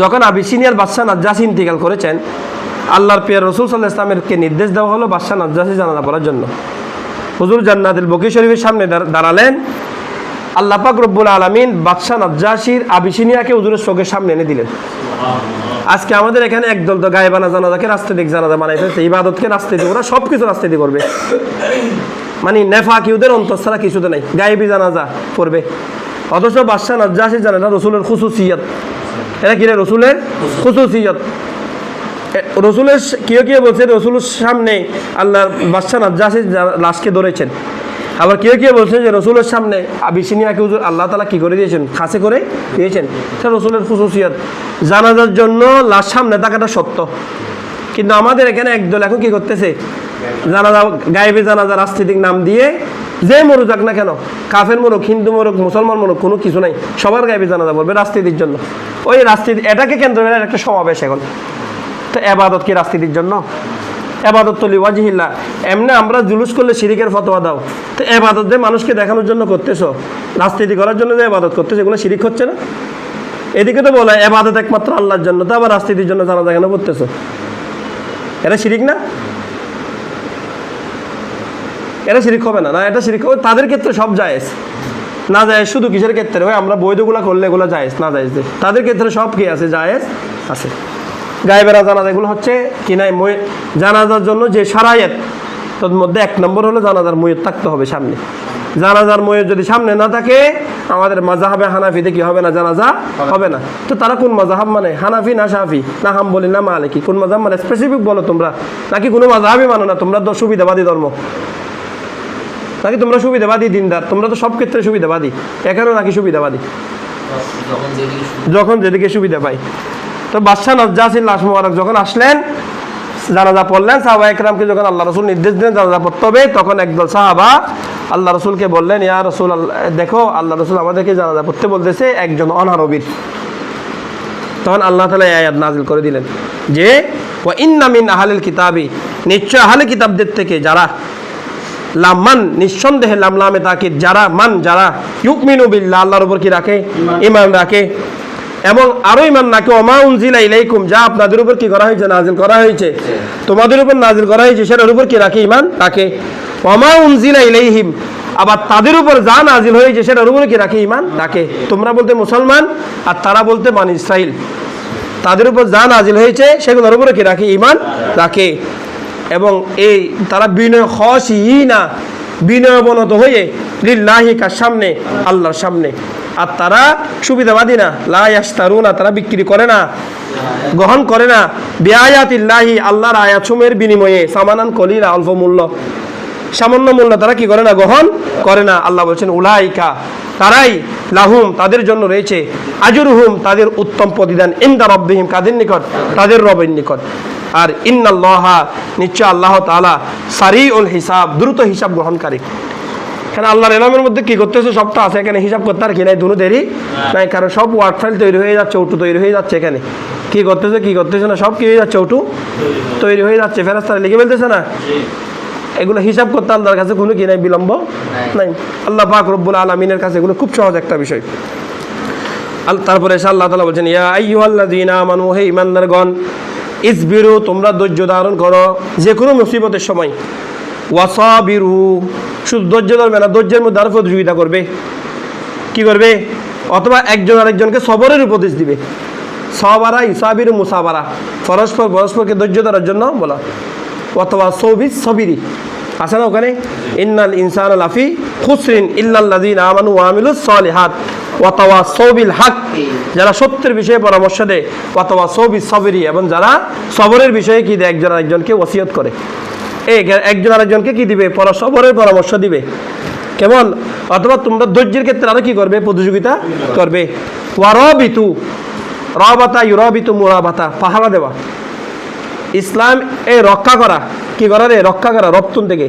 যখন আবিসিনিয়ার বাদশাহ নাজ্জাসী ইন্তিকাল করেছেন, আল্লাহর প্রিয় রাসূল সাল্লাল্লাহু আলাইহি ওয়াসাল্লামকে নির্দেশ দেওয়া হলো বাদশাহ নাজ্জাসী জানাজা পড়ার জন্য। হুজুর জান্নাতুল বকি শরীফের সামনে দাঁড়ালেন, আল্লাহ পাক রব্বুল আলামিন বাদশাহ নাজ্জাসীর আবিসিনিয়াকে হুজুরের চোখের সামনে এনে দিলেন। আজকে আমাদের এখানে একদল তো গায়েবানা জানাজাকে রাস্তাদিক জানাজা বানাই ফেলছে, ইবাদতকে রাস্তাতে, ওরা সব কিছু রাস্তাতে করবে, মানে নেফাকিউদের অন্তর ছাড়া কিছুতে নাই, গায়েবী জানাজা করবে। অথচ বাদশাহ নাজ্জাসী জানে না রসুলের খুসুসিয়ত, এটা কি রে, রসুলের খুসুসিয়ত। রসুলের কেউ বলছে রসুলের সামনে আল্লাহ বাদশাহ নাজ্জাসীর লাশকে ধরেছেন, আবার কেউ বলছেন যে রসুলের সামনে আবিসিনিয়াকে হুজুর আল্লাহ তাআলা কি করে দিয়েছেন, খাসে করে দিয়েছেন। সেটা রসুলের খুসুসিয়ত। জানাজার জন্য লাশ সামনে থাকাটা সত্য, কিন্তু আমাদের এখানে একদল এখন কি করতেছে, জানাজা গায়েবী জানাজা রাজনীতিক নাম দিয়ে যে মরুক যাক না কেন, কাফের মরুক হিন্দু মরুক মুসলমান মরুক কোনো কিছু নাই, সবার গায়েবী জানাজা বলবে রাজনীতির জন্য। ওই রাজনীতি এটাকে কেন্দ্র করে একটা সমাবেশ এখন। তো এবাদত কি রাজনীতির জন্য? এবাদত তো লিওয়াজিহিল্লাহ। এমনি আমরা জুলুস করলে শিরিকের ফতোয়া দাও, তো এবাদত যে মানুষকে দেখানোর জন্য করতেছো, রাজনীতি করার জন্য যে এবাদত করতেছো, এগুলো শিরিক হচ্ছে না? এদিকে তো বলা এবাদত একমাত্র আল্লাহর জন্য, তো আবার রাজনীতির জন্য জানাজা কেন করতেছো? এটা শিরিক না? এটা শিরিক হবে না? না, এটা শিরিক হবে। তাদের ক্ষেত্রে সব জায়েজ, না জায়েজ শুধু কিসের ক্ষেত্রে? ওই আমরা বৈধগুলা করলে এগুলো জায়েজ, না জায়েজ তাদের ক্ষেত্রে সব কি আছে, জায়েজ আছে। গায়েবেরা জানাজা এগুলো হচ্ছে কি নাই, জানাজার জন্য যে শারায়েত, তার মধ্যে 1 নম্বর হলো জানাজার ময়্যত থাকতে হবে সামনে। জানাজার ময়্যত যদি সামনে না থাকে, আমাদের মাযহাবে হানাফিতে কি হবে না, জানাজা হবে না। তো তারা কোন মাযহাব মানে, হানাফি না শাফি না হাম্বলি না মালিকি, কোন মাযহাব মানে স্পেসিফিক বলো তোমরা, নাকি কোনো মাযহাবই মানো না তোমরা? তো সুবিধাবাদী ধর্ম নাকি তোমরা? সুবিধাবাদী দিনদার তোমরা, তো সব ক্ষেত্রে সুবিধাবাদী। এখানেও নাকি সুবিধাবাদী, যখন যেদিকে সুবিধা পাই। তো বাদশাহ নাজ্জাসীর লাশ মোবারক যখন আসলেন, জানাজা পড়লেন, সাহাবা একরামকে যখন আল্লাহ রসুল নির্দেশ দিলেন জানাজা পড়তে হবে, তখন একদল সাহাবা আল্লাহ রসুলকে বললেন, ইয়া রসুল, দেখো আল্লাহ রসুল আমাদেরকে জানাজা পড়তে বলতেছে একজন অনারবীর। তখন আল্লাহ তাআলা এই আয়াত নাজিল করে দিলেন যে ওয়া ইন্না মিন আহলিল কিতাবি, নিশ্চয় আহলে কিতাবদের থেকে যারা, লামান নিঃসন্দেহে লামলামে তাকিদ, যারা মান যারা ইউমিনু বিল্লাহ, আল্লাহর উপর কি রাখে, ঈমান রাখে, এবং আরো ঈমান রাখে ওমা উনজিলা ইলাইকুম, যা আপনাদের উপর কি করা হয়েছে, নাজিল করা হয়েছে, তোমাদের উপর নাজিল করা হয়েছে, সেটার উপর কি রাখে, ঈমান রাখে। ওমা উনজিলা ইলাইহিম, আবার তাদের উপর যা নাজিল হয়েছে সেটার উপর কি রাখে, ঈমান রাখে। তোমরা বলতে মুসলমান আর তারা বলতে বনী ইসরাইল, তাদের উপর যা নাজিল হয়েছে সেগুলোর উপরে কি রাখে, ঈমান রাখে। এবং এই তারা বিনয় বিনয়বনত হয়ে লিল্লাহি কার সামনে, আল্লাহর সামনে। আর তারা সুবিধাবাদী না, লা ইয়াশতারুনা, তারা বিক্রি করে না, গ্রহণ করে না, বিআয়াতিল্লাহি, আল্লাহর আয়াতসমূহের বিনিময়ে, সামানান কলিলা, অল্প মূল্য, সামান্য মূল্য তারা কি করে না, গ্রহণ করে না। আল্লাহ বলছেন উলাইকা, তারাই লাহুম, তাদের জন্য রয়েছে, আজরুহুম, তাদের উত্তম প্রতিদান, ইনদা রাব্বিহিম, কাদের নিকট, তাদের রবের নিকট। আর ইন্নাল্লাহা, নিশ্চয় আল্লাহ তাআলা, সারিউল হিসাব, দ্রুত হিসাব গ্রহণকারী। এখানে আল্লাহর এলামের মধ্যে কি করতেছে, সবটা আছে, এখানে হিসাব করতে আর কি নাই, দুনো দেরি নাই, কারণ সব ওয়ার্ড ফাইল তৈরি হয়ে যাচ্ছে, ওটু তৈরি হয়ে যাচ্ছে। এখানে কি করতেছে না, সব কি হয়ে যাচ্ছে, ওটু তৈরি হয়ে যাচ্ছে, ফেরেশতারা লিখে ফেলতেছে না। এগুলো হিসাব করতে আল্লাহর কাছে কোনো কি নাই, বিলম্ব নাই। আল্লাহ পাক রব্বুল আলামিনের কাছে এগুলো খুব সহজ একটা বিষয়। তারপরে এসে আল্লাহ তাআলা বলছেন, ইয়া আইয়ুহাল্লাযীনা আমানু, হে ঈমানদারগণ, ইসবিরু, তোমরা ধৈর্য ধারণ করো যে কোনো মুসিবতের সময়, ওয়াসাবিরু, শুধু ধৈর্য ধরবে না, ধৈর্যের মধ্যে আরো প্রতিযোগিতা করবে, কি করবে, অথবা একজন আরেকজনকে সবরের উপদেশ দিবে। সবারা ইসাবির মুসাবারা, পরস্পরকে ধৈর্য ধরার জন্য বলা। অথবা সৌবিস সবিরি আছে না ওখানে, ইন্নাল ইনসান লাফি খুসরিন ইল্লাল্লাযিনা আমানু ওয়া আমিলুস সলিহাত অথবা সৌবিল হক, যারা সত্যের বিষয়ে পরামর্শ দেয়, অথবা সৌবিস সবিরি, এবং যারা সবরের বিষয়ে কি দেয়, একজন আরেকজনকে ওসিয়ত করে। একজন আরেকজনকে কি দিবে, সবরের পরামর্শ দিবে, কেমন? অথবা তোমরা ধৈর্যের ক্ষেত্রে আরো কি করবে, প্রতিযোগিতা করবে। ওয়ারাবিতু, রাবাতা ইউরাবিতু মুরাবাতা, পাহারা দেওয়া। ইসলাম এই রক্ষা করা, কি করা রে, রক্ষা করা, রপ্তন থেকে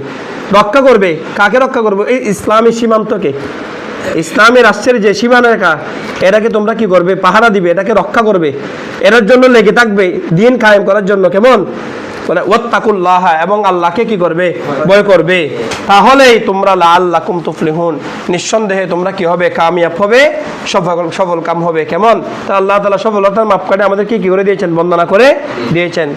রক্ষা করবে। কাকে রক্ষা করবে? এই ইসলামী সীমান্তকে, ইসলামী রাষ্ট্রের যে সীমারেখা, এটাকে তোমরা কি করবে, পাহারা দিবে, এটাকে রক্ষা করবে, এটার জন্য লেগে থাকবে, দিন কায়েম করার জন্য। কেমন বলে, ওয়াত্তাকুল্লাহ, এবং আল্লাহকে কি করবে, ভয় করবে। তাহলেই তোমরা লাআল্লাকুম তুফলিহুন, নিঃসন্দেহে তোমরা কি হবে, কামিয়াব হবে, সফল কাম হবে। কেমন? তা আল্লাহ তাআলা সফলতার মাপকাঠি আমাদেরকে কি করে দিয়েছেন, বন্দনা করে দিয়েছেন।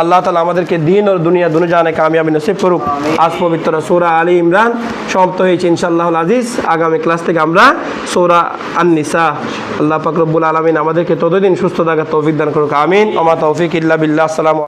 আল্লাহ তাআলা আমাদেরকে দিন ও দুনিয়া দুনিজানে কামিয়াবি নসিব করুক। আজ পবিত্র সূরা আলী ইমরান সমাপ্ত হয়েছে ইনশাআল্লাহুল আজিজ। আগামী ক্লাস থেকে আমরা সূরা আন-নিসা। আল্লাহ পাক রব্বুল আলামিন আমাদেরকে ততদিন সুস্থ থাকার তৌফিক দান করুক, আমিন। ওয়া মা তৌফিক ইল্লা বিল্লাহ। আসসালামু